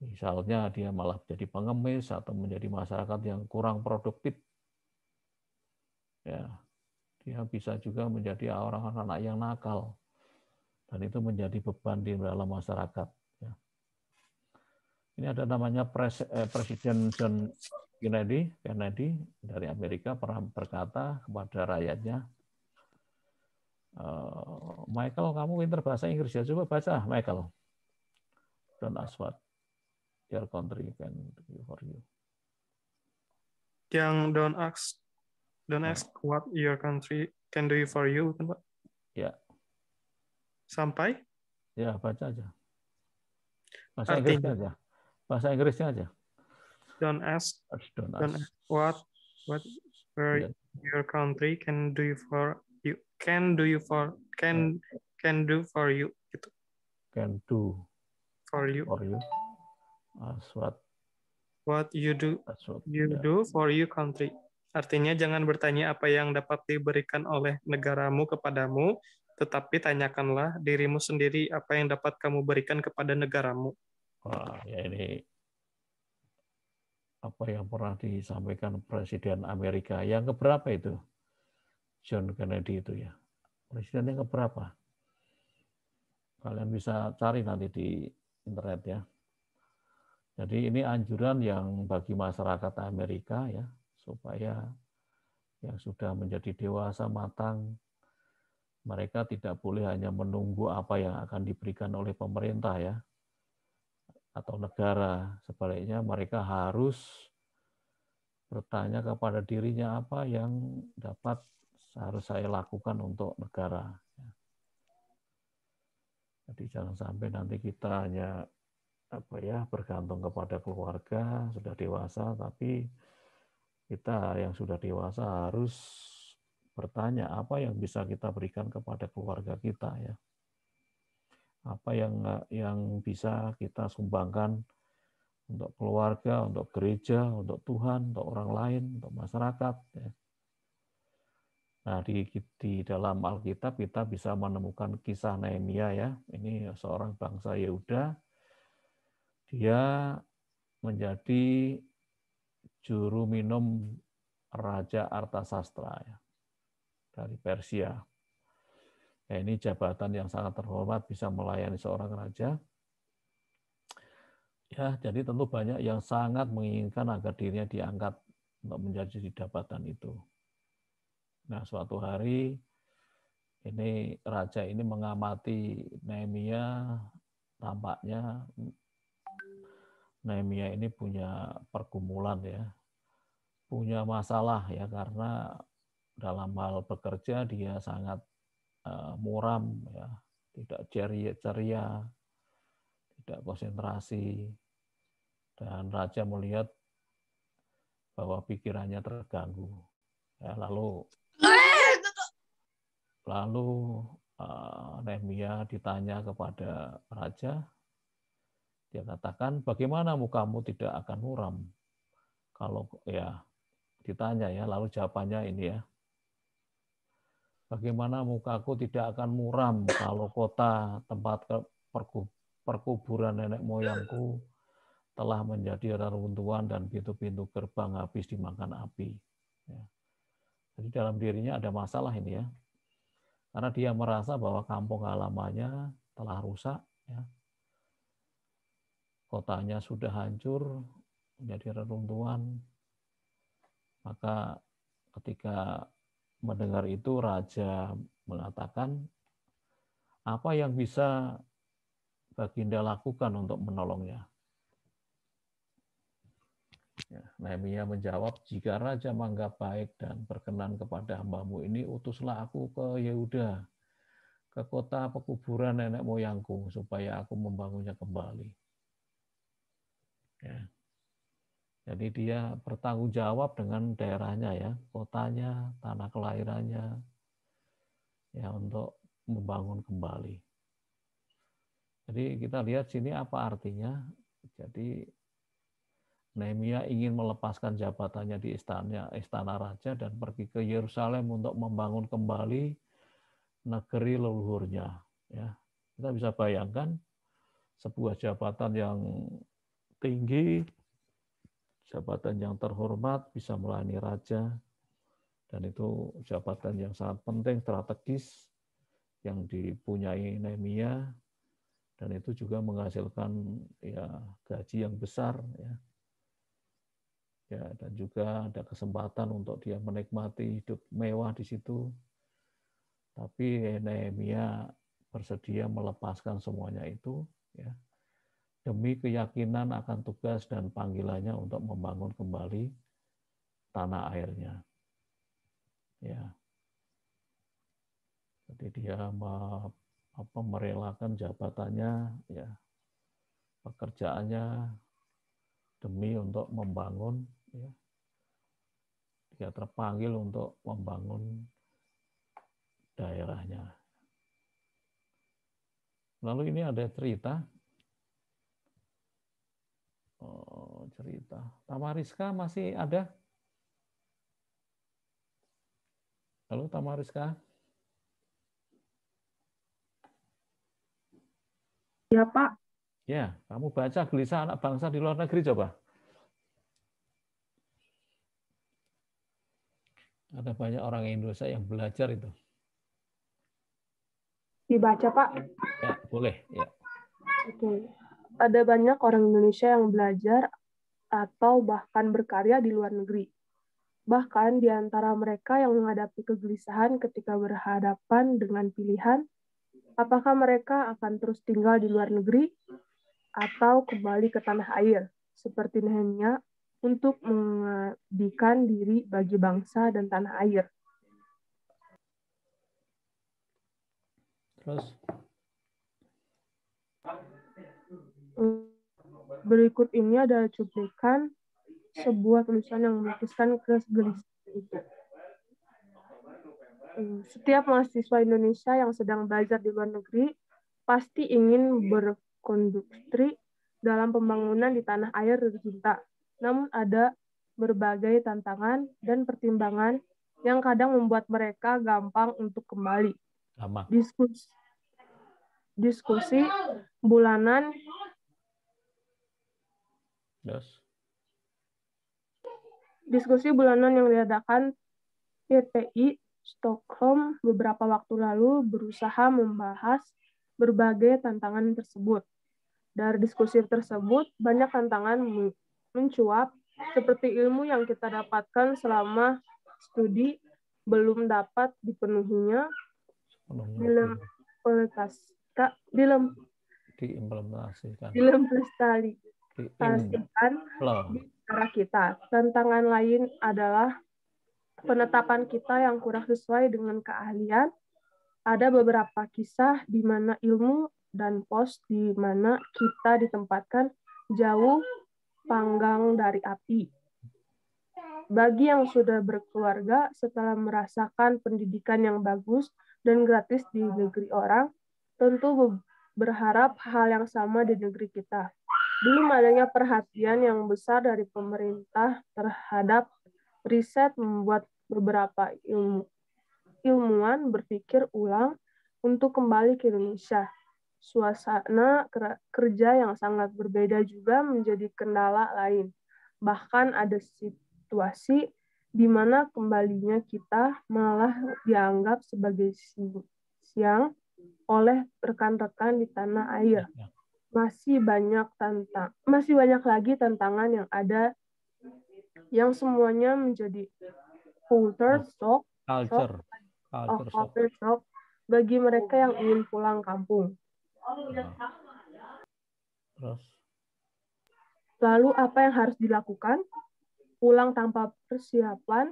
Misalnya dia malah menjadi pengemis atau menjadi masyarakat yang kurang produktif. Ya, dia bisa juga menjadi orang-orang yang nakal. Dan itu menjadi beban di dalam masyarakat. Ya. Ini ada namanya Presiden John Kennedy dari Amerika pernah berkata kepada rakyatnya, Michael, kamu pintar bahasa Inggris ya, coba baca Michael. Don't ask what your country can do for you. Yang don't ask what your country can do for you, kan Pak? Ya. Sampai? Ya, baca aja. Bahasa Inggrisnya aja. Bahasa Inggrisnya aja. Don't ask what your country can do for you. Can do for you gitu. Can do for you. What you do for your country. Artinya jangan bertanya apa yang dapat diberikan oleh negaramu kepadamu, tetapi tanyakanlah dirimu sendiri apa yang dapat kamu berikan kepada negaramu. Wah, ya ini apa yang pernah disampaikan Presiden Amerika yang keberapa itu? John Kennedy itu ya. Presiden yang keberapa? Kalian bisa cari nanti di internet ya. Jadi ini anjuran yang bagi masyarakat Amerika ya, supaya yang sudah menjadi dewasa matang, mereka tidak boleh hanya menunggu apa yang akan diberikan oleh pemerintah ya, atau negara. Sebaliknya mereka harus bertanya kepada dirinya apa yang harus saya lakukan untuk negara. Jadi jangan sampai nanti kita hanya bergantung kepada keluarga, sudah dewasa, tapi kita yang sudah dewasa harus bertanya apa yang bisa kita berikan kepada keluarga kita ya. Apa yang bisa kita sumbangkan untuk keluarga, untuk gereja, untuk Tuhan, untuk orang lain, untuk masyarakat ya. Nah, di dalam Alkitab kita bisa menemukan kisah Nehemia ya. Ini seorang bangsa Yehuda. Dia menjadi juru minum Raja Artasastra ya, dari Persia. Ya, ini jabatan yang sangat terhormat, bisa melayani seorang raja. Ya, jadi tentu banyak yang sangat menginginkan agar dirinya diangkat untuk menjadi jabatan itu. Nah, suatu hari ini raja ini mengamati Nehemia, tampaknya Nehemia ini punya pergumulan ya, punya masalah ya, karena dalam hal bekerja dia sangat muram ya, tidak ceria, tidak konsentrasi, dan raja melihat bahwa pikirannya terganggu. Ya, lalu Nehemia ditanya kepada raja, dia katakan, bagaimana mukamu tidak akan muram? Kalau ya ditanya ya, lalu jawabannya ini ya. Bagaimana mukaku tidak akan muram kalau kota tempat perkuburan nenek moyangku telah menjadi reruntuhan dan pintu-pintu gerbang habis dimakan api. Ya. Jadi dalam dirinya ada masalah ini ya. Karena dia merasa bahwa kampung halamannya telah rusak, ya. Kotanya sudah hancur, menjadi reruntuhan. Maka ketika mendengar itu, raja mengatakan, apa yang bisa Baginda lakukan untuk menolongnya? Ya, Nehemia menjawab, jika raja menganggap baik dan berkenan kepada hambamu ini, utuslah aku ke Yehuda, ke kota pekuburan nenek moyangku, supaya aku membangunnya kembali. Ya. Jadi dia bertanggung jawab dengan daerahnya ya, kotanya, tanah kelahirannya, ya untuk membangun kembali. Jadi kita lihat sini apa artinya. Jadi Nehemia ingin melepaskan jabatannya di istana raja dan pergi ke Yerusalem untuk membangun kembali negeri leluhurnya. Ya, kita bisa bayangkan sebuah jabatan yang tinggi, jabatan yang terhormat, bisa melayani raja, dan itu jabatan yang sangat penting, strategis, yang dipunyai Nehemia, dan itu juga menghasilkan ya gaji yang besar, ya. Ya, dan juga ada kesempatan untuk dia menikmati hidup mewah di situ. Tapi Nehemia bersedia melepaskan semuanya itu, ya, demi keyakinan akan tugas dan panggilannya untuk membangun kembali tanah airnya. Ya. Jadi dia merelakan jabatannya, ya, pekerjaannya demi untuk membangun, ya. Dia terpanggil untuk membangun daerahnya. Lalu ini ada cerita. Cerita. Tamariska masih ada? Halo Tamariska? Ya, Pak. Ya, kamu baca Gelisah Anak Bangsa di Luar Negeri coba. Ada banyak orang Indonesia yang belajar itu. Dibaca, Pak. Ya, boleh. Ya. Oke. Ada banyak orang Indonesia yang belajar atau bahkan berkarya di luar negeri. Bahkan di antara mereka yang menghadapi kegelisahan ketika berhadapan dengan pilihan, apakah mereka akan terus tinggal di luar negeri atau kembali ke tanah air, seperti Nehemia, untuk mengabdikan diri bagi bangsa dan tanah air. Terus? Berikut ini adalah cuplikan sebuah tulisan yang melukiskan kegelisahan itu. Setiap mahasiswa Indonesia yang sedang belajar di luar negeri pasti ingin berkontribusi dalam pembangunan di tanah air tercinta. Namun ada berbagai tantangan dan pertimbangan yang kadang membuat mereka gampang untuk kembali. Diskusi bulanan yang diadakan PPI Stockholm beberapa waktu lalu berusaha membahas berbagai tantangan tersebut. Dari diskusi tersebut, banyak tantangan mencuat, seperti ilmu yang kita dapatkan selama studi belum dapat dipenuhinya, diimplementasikan di negara kita. Tantangan lain adalah penetapan kita yang kurang sesuai dengan keahlian Ada beberapa kisah di mana ilmu dan pos di mana kita ditempatkan jauh panggang dari api. Bagi yang sudah berkeluarga, setelah merasakan pendidikan yang bagus dan gratis di negeri orang, tentu berharap hal yang sama di negeri kita. Belum adanya perhatian yang besar dari pemerintah terhadap riset membuat beberapa ilmuwan berpikir ulang untuk kembali ke Indonesia. Suasana kerja yang sangat berbeda juga menjadi kendala lain. Bahkan ada situasi di mana kembalinya kita malah dianggap sebagai siang oleh rekan-rekan di tanah air. Masih banyak lagi tantangan yang ada yang semuanya menjadi culture shock bagi mereka yang ingin pulang kampung. Terus? Lalu apa yang harus dilakukan? Pulang tanpa persiapan,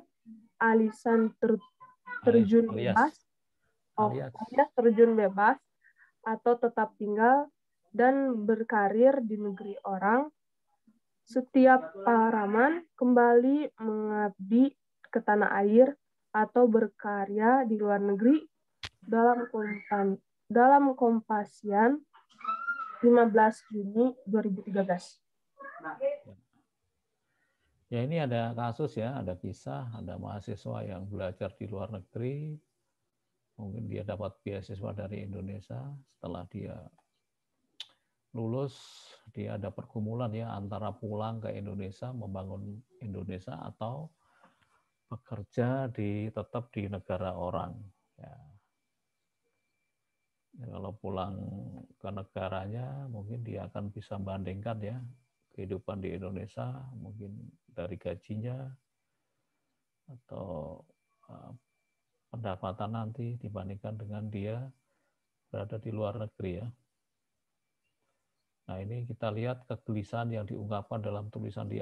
alias terjun bebas, atau tetap tinggal dan berkarir di negeri orang. Setiap pahlawan kembali mengabdi ke tanah air atau berkarya di luar negeri dalam Kompasian 15 Juni 2013. Ya, ini ada kasus ya, ada kisah, ada mahasiswa yang belajar di luar negeri, mungkin dia dapat beasiswa dari Indonesia, setelah dia lulus, dia ada pergumulan ya antara pulang ke Indonesia, membangun Indonesia, atau bekerja tetap di negara orang. Ya. Kalau pulang ke negaranya, mungkin dia akan bisa membandingkan ya kehidupan di Indonesia, mungkin dari gajinya atau pendapatan nanti dibandingkan dengan dia berada di luar negeri ya. Nah, ini kita lihat kegelisahan yang diungkapkan dalam tulisan di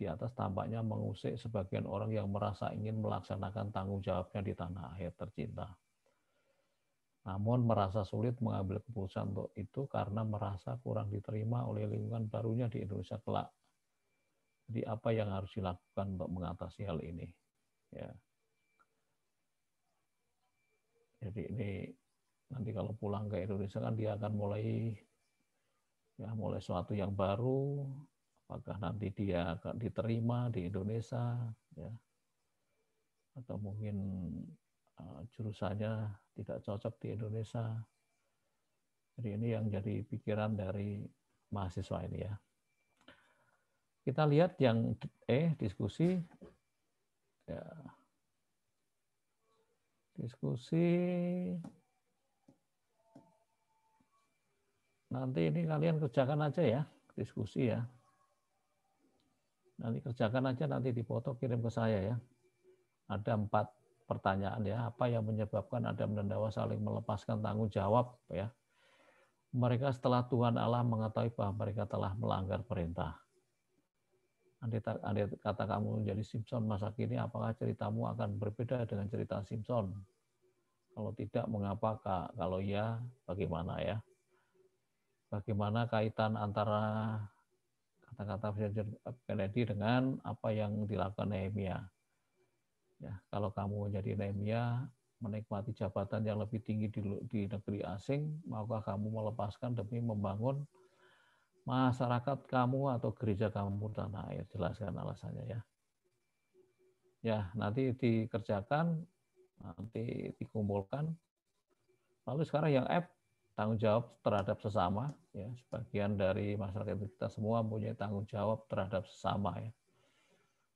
atas tampaknya mengusik sebagian orang yang merasa ingin melaksanakan tanggung jawabnya di tanah air tercinta. Namun merasa sulit mengambil keputusan untuk itu karena merasa kurang diterima oleh lingkungan barunya di Indonesia kelak. Jadi apa yang harus dilakukan untuk mengatasi hal ini? Ya. Jadi ini nanti kalau pulang ke Indonesia kan dia akan mulai sesuatu yang baru. Apakah nanti dia akan diterima di Indonesia, ya, atau mungkin jurusannya tidak cocok di Indonesia. Jadi ini yang jadi pikiran dari mahasiswa ini ya. Kita lihat yang diskusi. Ya. Diskusi. Nanti ini kalian kerjakan aja ya, diskusi ya. Nanti kerjakan aja, nanti dipoto kirim ke saya ya. Ada 4 pertanyaan ya. Apa yang menyebabkan Adam dan Hawa saling melepaskan tanggung jawab ya? Mereka setelah Tuhan Allah mengetahui bahwa mereka telah melanggar perintah. Andai kata kamu menjadi Simpson masa kini, apakah ceritamu akan berbeda dengan cerita Simpson? Kalau tidak, mengapa? Kalau iya, bagaimana ya? Bagaimana kaitan antara kata-kata Presiden Kennedy dengan apa yang dilakukan Nehemia? Ya, kalau kamu menjadi Nehemia, menikmati jabatan yang lebih tinggi di negeri asing, maukah kamu melepaskan demi membangun masyarakat kamu atau gereja kamu tanah air? Jelaskan alasannya ya. Ya, nanti dikerjakan, nanti dikumpulkan. Lalu sekarang yang F, tanggung jawab terhadap sesama. Ya, sebagian dari masyarakat kita semua punya tanggung jawab terhadap sesama ya.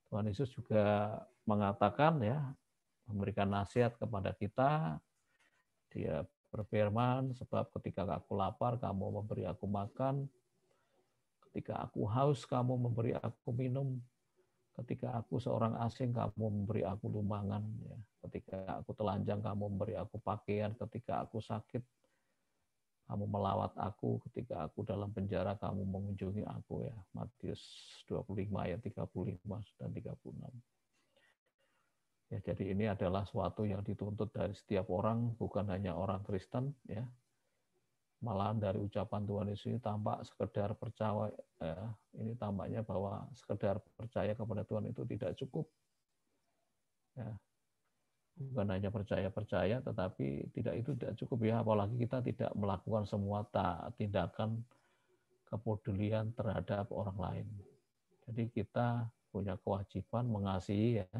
Tuhan Yesus juga mengatakan ya, memberikan nasihat kepada kita. Dia berfirman, sebab ketika aku lapar, kamu memberi aku makan. Ketika aku haus, kamu memberi aku minum. Ketika aku seorang asing, kamu memberi aku lumbangan. Ya. Ketika aku telanjang, kamu memberi aku pakaian. Ketika aku sakit, kamu melawat aku. Ketika aku dalam penjara, kamu mengunjungi aku. Ya. Matius 25 ayat 35 dan 36. Ya, jadi ini adalah suatu yang dituntut dari setiap orang, bukan hanya orang Kristen, ya. Malahan dari ucapan Tuhan Yesus ini tampak sekedar percaya, ya, ini tampaknya bahwa sekedar percaya kepada Tuhan itu tidak cukup. Ya. Bukan hanya percaya, tetapi itu tidak cukup ya, apalagi kita tidak melakukan semua tindakan kepedulian terhadap orang lain. Jadi kita punya kewajiban mengasihi, ya,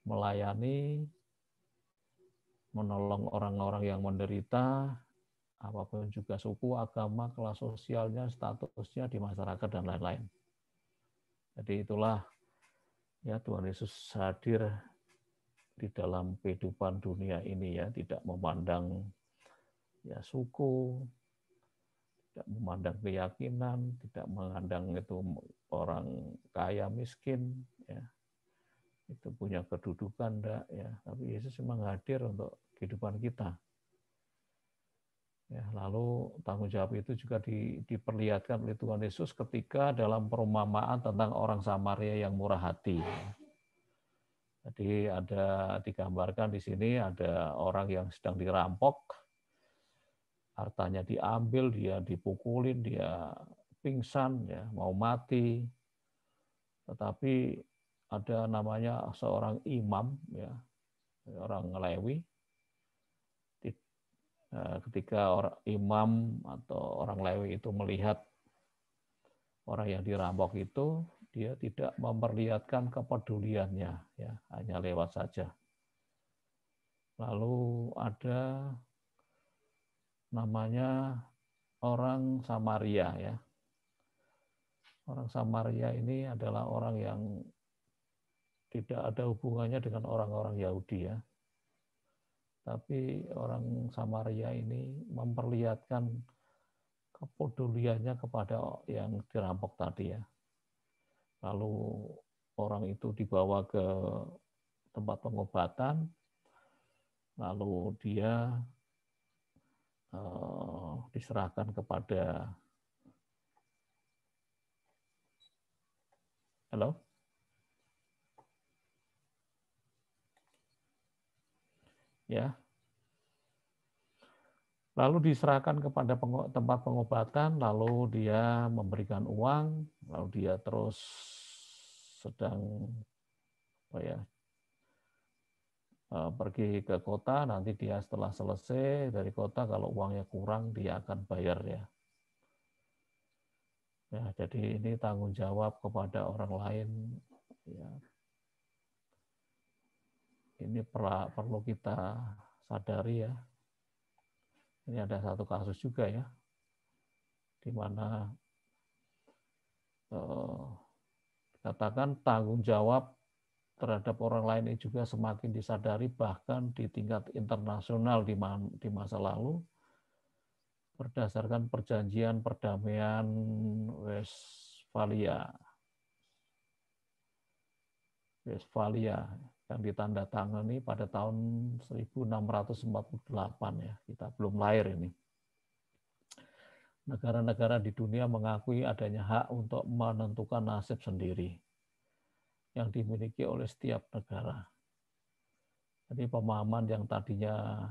melayani, menolong orang-orang yang menderita, apapun juga suku, agama, kelas sosialnya, statusnya di masyarakat, dan lain-lain. Jadi itulah ya Tuhan Yesus hadir di dalam kehidupan dunia ini, ya, tidak memandang ya suku, tidak memandang keyakinan, tidak memandang itu orang kaya miskin, ya, itu punya kedudukan enggak, ya, tapi Yesus memang hadir untuk kehidupan kita. Ya, lalu tanggung jawab itu juga diperlihatkan oleh Tuhan Yesus ketika dalam perumpamaan tentang orang Samaria yang murah hati. Jadi digambarkan di sini ada orang yang sedang dirampok, hartanya diambil, dia dipukulin, dia pingsan, ya, mau mati. Tetapi ada namanya seorang imam, ya, orang Lewi. Ketika orang imam atau orang Lewi itu melihat orang yang dirampok itu, dia tidak memperlihatkan kepeduliannya, ya, hanya lewat saja. Lalu ada namanya orang Samaria, ya. Orang Samaria ini adalah orang yang tidak ada hubungannya dengan orang-orang Yahudi, ya. Tapi orang Samaria ini memperlihatkan kepeduliannya kepada yang dirampok tadi, ya. Lalu orang itu dibawa ke tempat pengobatan, lalu dia diserahkan kepada ya. Lalu diserahkan kepada tempat pengobatan, lalu dia memberikan uang, lalu dia terus sedang pergi ke kota, nanti dia setelah selesai dari kota, kalau uangnya kurang, dia akan bayar, ya. Ya, jadi ini tanggung jawab kepada orang lain, ya. Ini perlu kita sadari, ya. Ini ada satu kasus juga, ya, di mana katakan tanggung jawab terhadap orang lain ini juga semakin disadari, bahkan di tingkat internasional di masa lalu, berdasarkan perjanjian perdamaian Westphalia yang ditandatangani pada tahun 1648, ya. Kita belum lahir ini. Negara-negara di dunia mengakui adanya hak untuk menentukan nasib sendiri yang dimiliki oleh setiap negara. Jadi pemahaman yang tadinya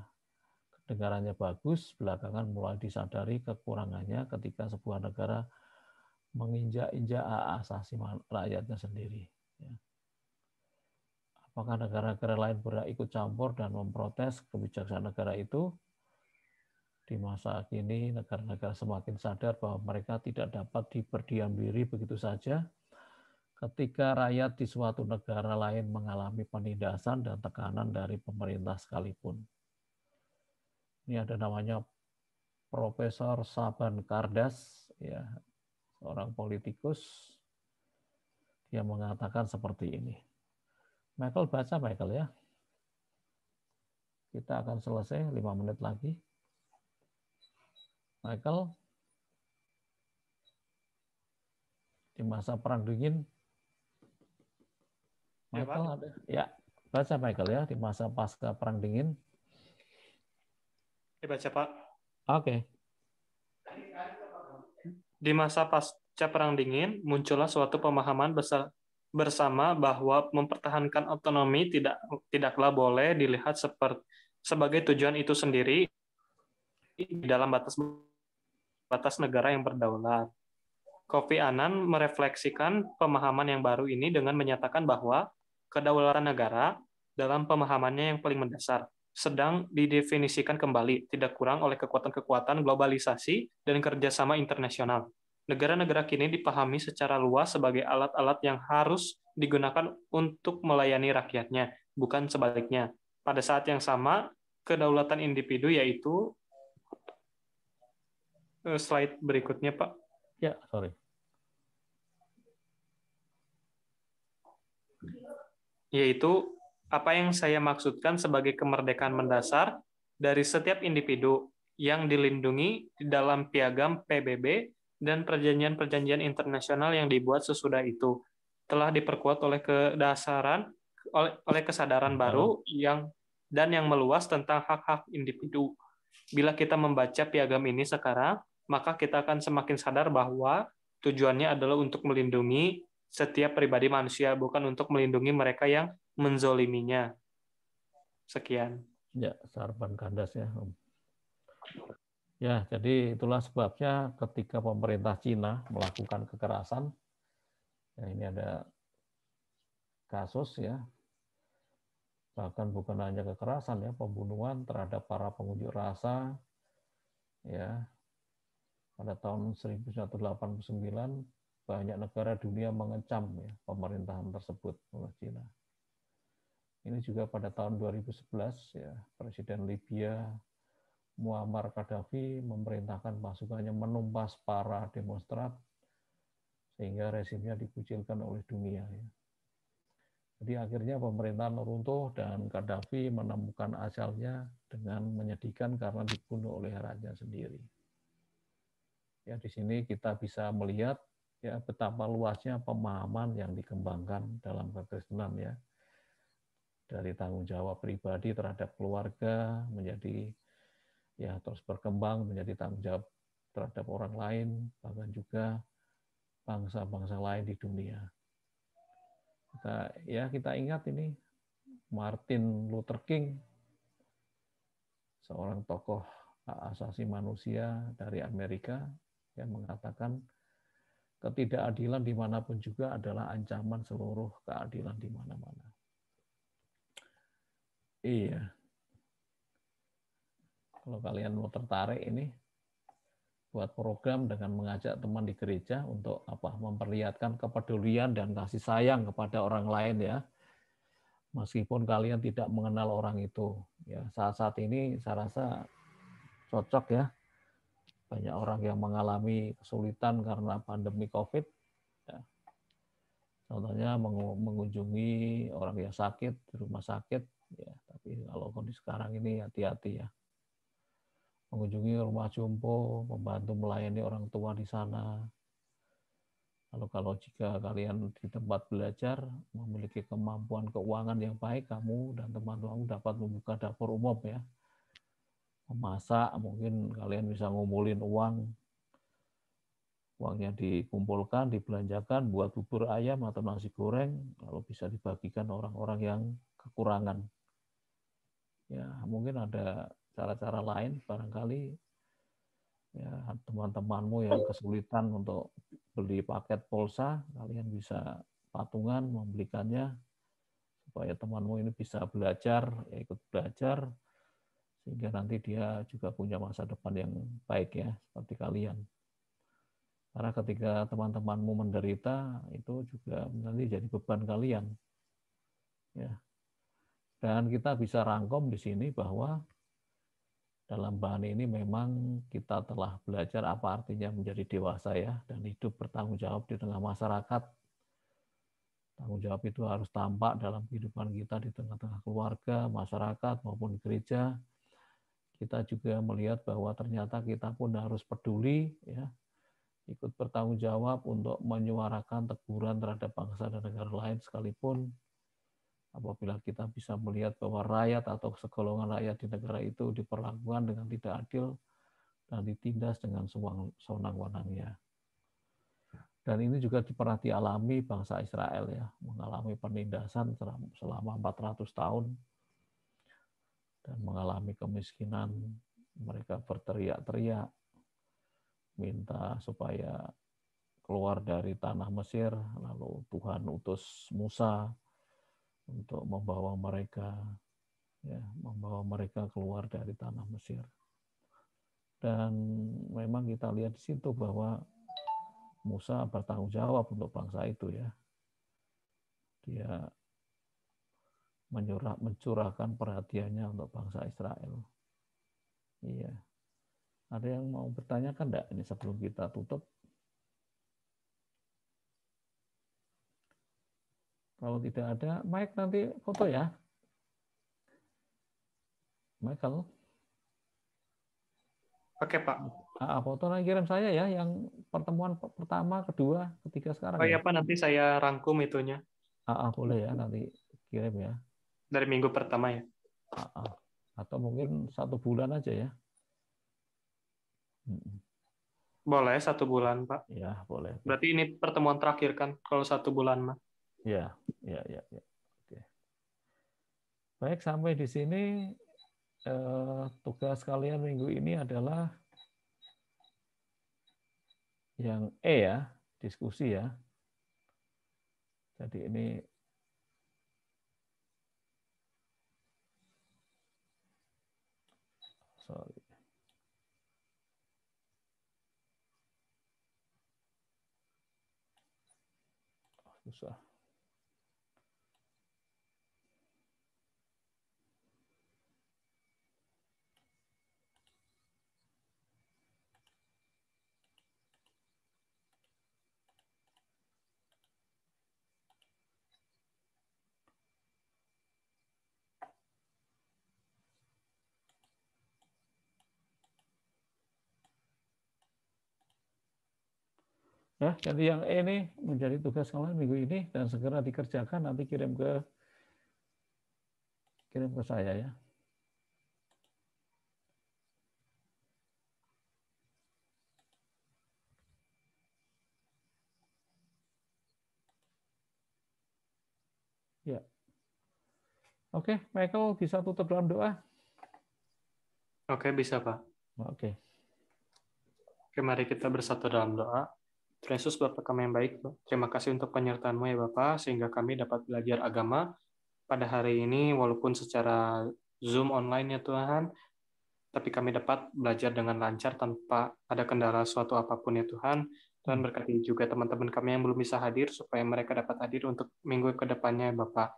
kedengarannya bagus, belakangan mulai disadari kekurangannya ketika sebuah negara menginjak-injak hak asasi rakyatnya sendiri. Apakah negara-negara lain ikut campur dan memprotes kebijaksanaan negara itu? Di masa kini, negara-negara semakin sadar bahwa mereka tidak dapat berdiam diri begitu saja ketika rakyat di suatu negara lain mengalami penindasan dan tekanan dari pemerintah sekalipun. Ini ada namanya Profesor Saban Kardas, ya, seorang politikus. Dia mengatakan seperti ini. Michael, baca Michael, ya. Kita akan selesai 5 menit lagi. Michael, di masa Perang Dingin, Michael ada? Ya, baca Michael, ya, di masa pasca Perang Dingin. Dibaca, Pak. Oke. Di masa pasca Perang Dingin, muncullah suatu pemahaman besar bersama bahwa mempertahankan otonomi tidaklah boleh dilihat sebagai tujuan itu sendiri di dalam batas negara yang berdaulat. Kofi Annan merefleksikan pemahaman yang baru ini dengan menyatakan bahwa kedaulatan negara dalam pemahamannya yang paling mendasar sedang didefinisikan kembali, tidak kurang oleh kekuatan-kekuatan globalisasi dan kerjasama internasional. Negara-negara kini dipahami secara luas sebagai alat-alat yang harus digunakan untuk melayani rakyatnya, bukan sebaliknya. Pada saat yang sama, kedaulatan individu yaitu slide berikutnya, Pak. Ya, sorry. Yaitu apa yang saya maksudkan sebagai kemerdekaan mendasar dari setiap individu yang dilindungi di dalam piagam PBB dan perjanjian-perjanjian internasional yang dibuat sesudah itu telah diperkuat oleh kesadaran baru yang meluas tentang hak-hak individu. Bila kita membaca piagam ini sekarang, maka kita akan semakin sadar bahwa tujuannya adalah untuk melindungi setiap pribadi manusia, bukan untuk melindungi mereka yang menzoliminya. Sekian. Ya, Sarban kandas ya, Om. Ya, jadi itulah sebabnya ketika pemerintah Cina melakukan kekerasan, ya ini ada kasus ya, bahkan bukan hanya kekerasan ya, pembunuhan terhadap para pengunjuk rasa, ya, pada tahun 1989 banyak negara dunia mengecam ya, pemerintahan tersebut oleh Cina. Ini juga pada tahun 2011 ya, Presiden Libya Muammar Gaddafi memerintahkan pasukannya menumpas para demonstran sehingga rezimnya dikucilkan oleh dunia. Ya. Jadi akhirnya pemerintahan runtuh dan Gaddafi menemukan asalnya dengan menyedihkan karena dibunuh oleh raja sendiri. Ya, di sini kita bisa melihat ya betapa luasnya pemahaman yang dikembangkan dalam kekristenan ya. Dari tanggung jawab pribadi terhadap keluarga menjadi ya terus berkembang menjadi tanggung jawab terhadap orang lain, bahkan juga bangsa-bangsa lain di dunia. Kita ingat ini Martin Luther King, seorang tokoh hak asasi manusia dari Amerika yang mengatakan ketidakadilan dimanapun juga adalah ancaman seluruh keadilan di mana-mana. Iya. Kalau kalian mau tertarik ini, buat program dengan mengajak teman di gereja untuk memperlihatkan kepedulian dan kasih sayang kepada orang lain ya. Meskipun kalian tidak mengenal orang itu. Ya, saat ini saya rasa cocok ya. Banyak orang yang mengalami kesulitan karena pandemi COVID. Ya. Contohnya mengunjungi orang yang sakit di rumah sakit. Ya, tapi kalau kondisi sekarang ini hati-hati ya. Mengunjungi rumah jompo, membantu melayani orang tua di sana. Lalu kalau jika kalian di tempat belajar memiliki kemampuan keuangan yang baik, kamu dan teman-teman dapat membuka dapur umum ya. Memasak, mungkin kalian bisa ngumpulin uangnya dikumpulkan, dibelanjakan buat bubur ayam atau nasi goreng, lalu bisa dibagikan orang-orang yang kekurangan. Ya, mungkin ada cara-cara lain barangkali ya teman-temanmu yang kesulitan untuk beli paket pulsa, kalian bisa patungan membelikannya supaya temanmu ini bisa belajar, ya ikut belajar sehingga nanti dia juga punya masa depan yang baik ya seperti kalian. Karena ketika teman-temanmu menderita itu juga nanti jadi beban kalian. Ya. Dan kita bisa rangkum di sini bahwa dalam bahan ini memang kita telah belajar apa artinya menjadi dewasa ya, dan hidup bertanggung jawab di tengah masyarakat. Tanggung jawab itu harus tampak dalam kehidupan kita di tengah-tengah keluarga, masyarakat, maupun gereja. Kita juga melihat bahwa ternyata kita pun harus peduli, ya, ikut bertanggung jawab untuk menyuarakan teguran terhadap bangsa dan negara lain sekalipun. Apabila kita bisa melihat bahwa rakyat atau segolongan rakyat di negara itu diperlakukan dengan tidak adil dan ditindas dengan sewenang-wenangnya. Dan ini juga pernah dialami bangsa Israel ya, mengalami penindasan selama 400 tahun dan mengalami kemiskinan. Mereka berteriak-teriak minta supaya keluar dari tanah Mesir, lalu Tuhan utus Musa untuk membawa mereka keluar dari tanah Mesir. Dan memang kita lihat di situ bahwa Musa bertanggung jawab untuk bangsa itu ya. Dia mencurahkan perhatiannya untuk bangsa Israel. Iya. Ada yang mau bertanyakan enggak ini sebelum kita tutup? Kalau tidak ada, Mike nanti foto ya. Michael. Oke, Pak. Foto nanti kirim saya ya, yang pertemuan pertama, kedua, ketiga sekarang Oh ya. iya, Pak, nanti saya rangkum itunya. Boleh ya, nanti kirim ya. Dari minggu pertama ya. Atau mungkin 1 bulan aja ya. Boleh 1 bulan, Pak. Ya, boleh. Berarti ini pertemuan terakhir kan, kalau 1 bulan, Mas. Ya. Oke. Baik, sampai di sini tugas kalian minggu ini adalah yang E ya, diskusi ya. Jadi ini susah. Ya, jadi yang E ini menjadi tugas kalian minggu ini dan segera dikerjakan, nanti kirim ke saya ya. Ya. Oke, Michael bisa tutup dalam doa? Oke, bisa, Pak. Oke. Oke, mari kita bersatu dalam doa. Tuhan Yesus, Bapa kami yang baik, terima kasih untuk penyertaan-Mu ya Bapak, sehingga kami dapat belajar agama pada hari ini, walaupun secara Zoom online ya Tuhan, tapi kami dapat belajar dengan lancar tanpa ada kendala suatu apapun ya Tuhan. Tuhan berkati juga teman-teman kami yang belum bisa hadir, supaya mereka dapat hadir untuk minggu ke depannya ya Bapak.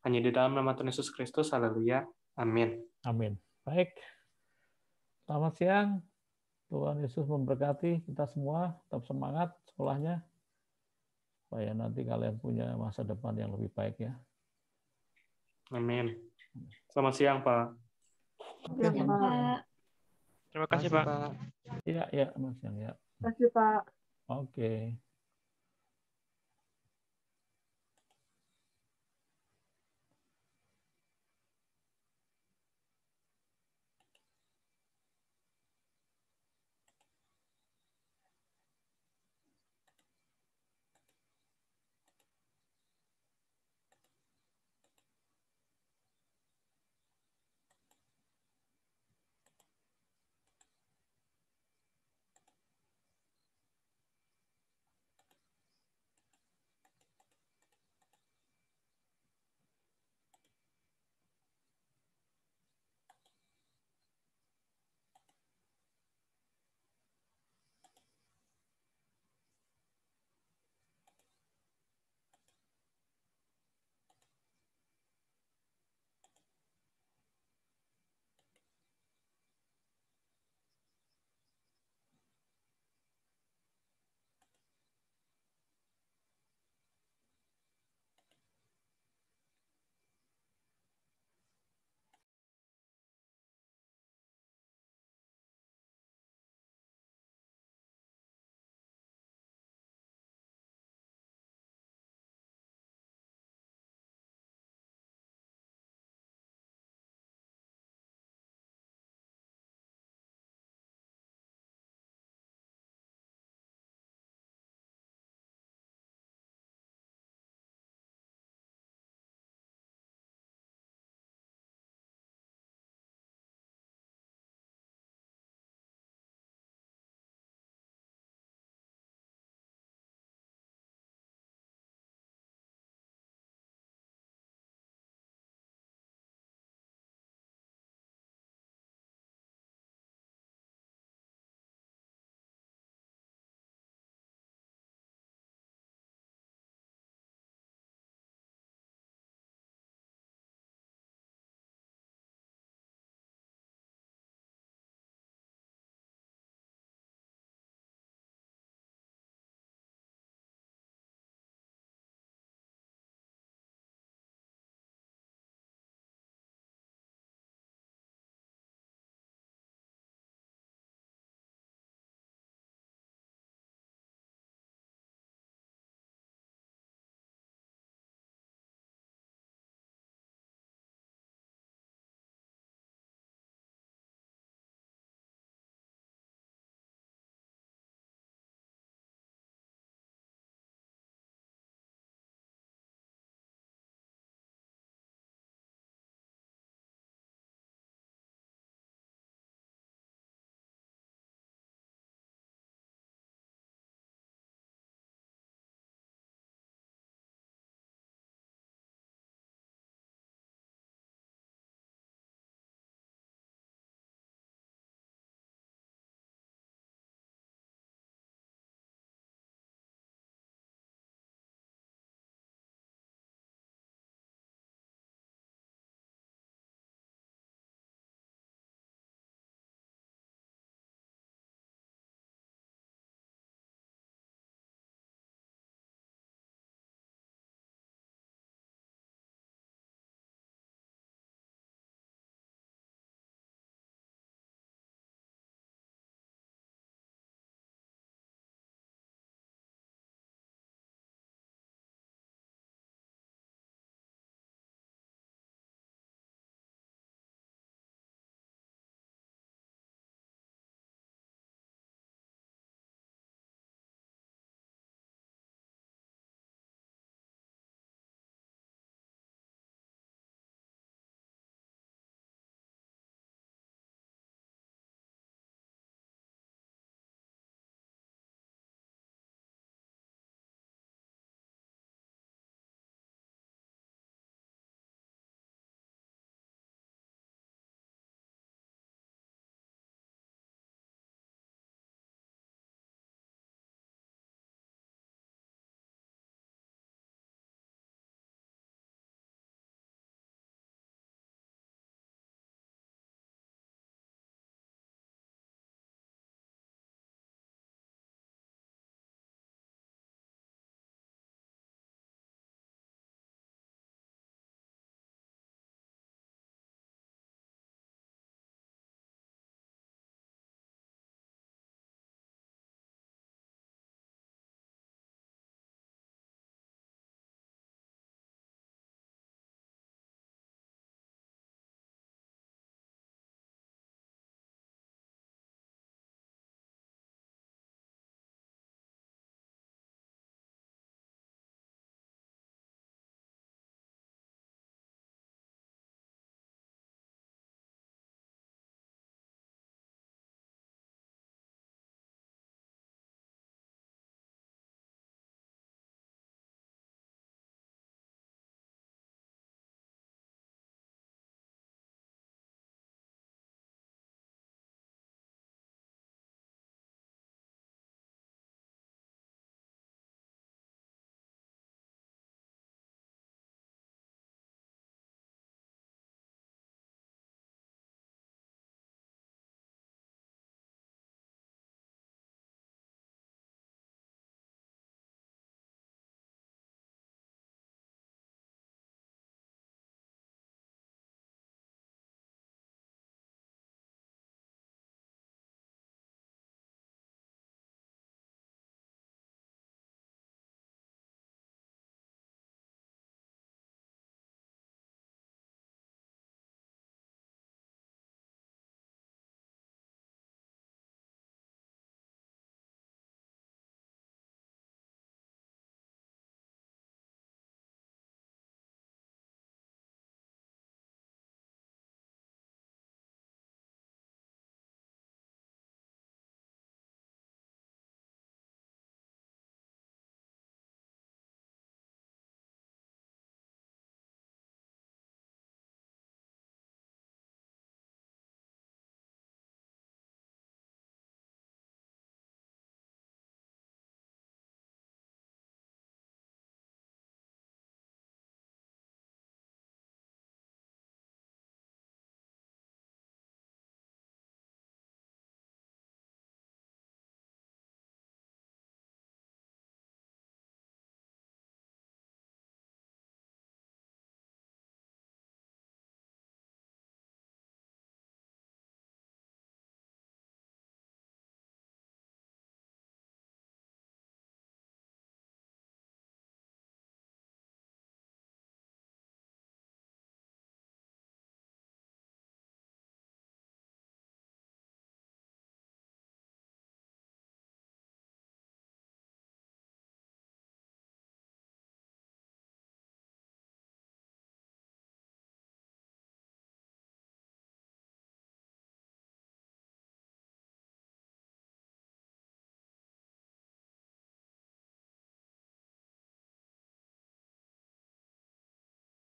Hanya di dalam nama Tuhan Yesus Kristus, haleluya, amin. Amin. Baik, selamat siang. Tuhan Yesus memberkati kita semua, tetap semangat sekolahnya, supaya nanti kalian punya masa depan yang lebih baik ya. Amin. Selamat siang, Pak. Ya, Pak. Terima kasih, Pak. Iya, Mas Yang ya. Terima kasih, Pak. Oke.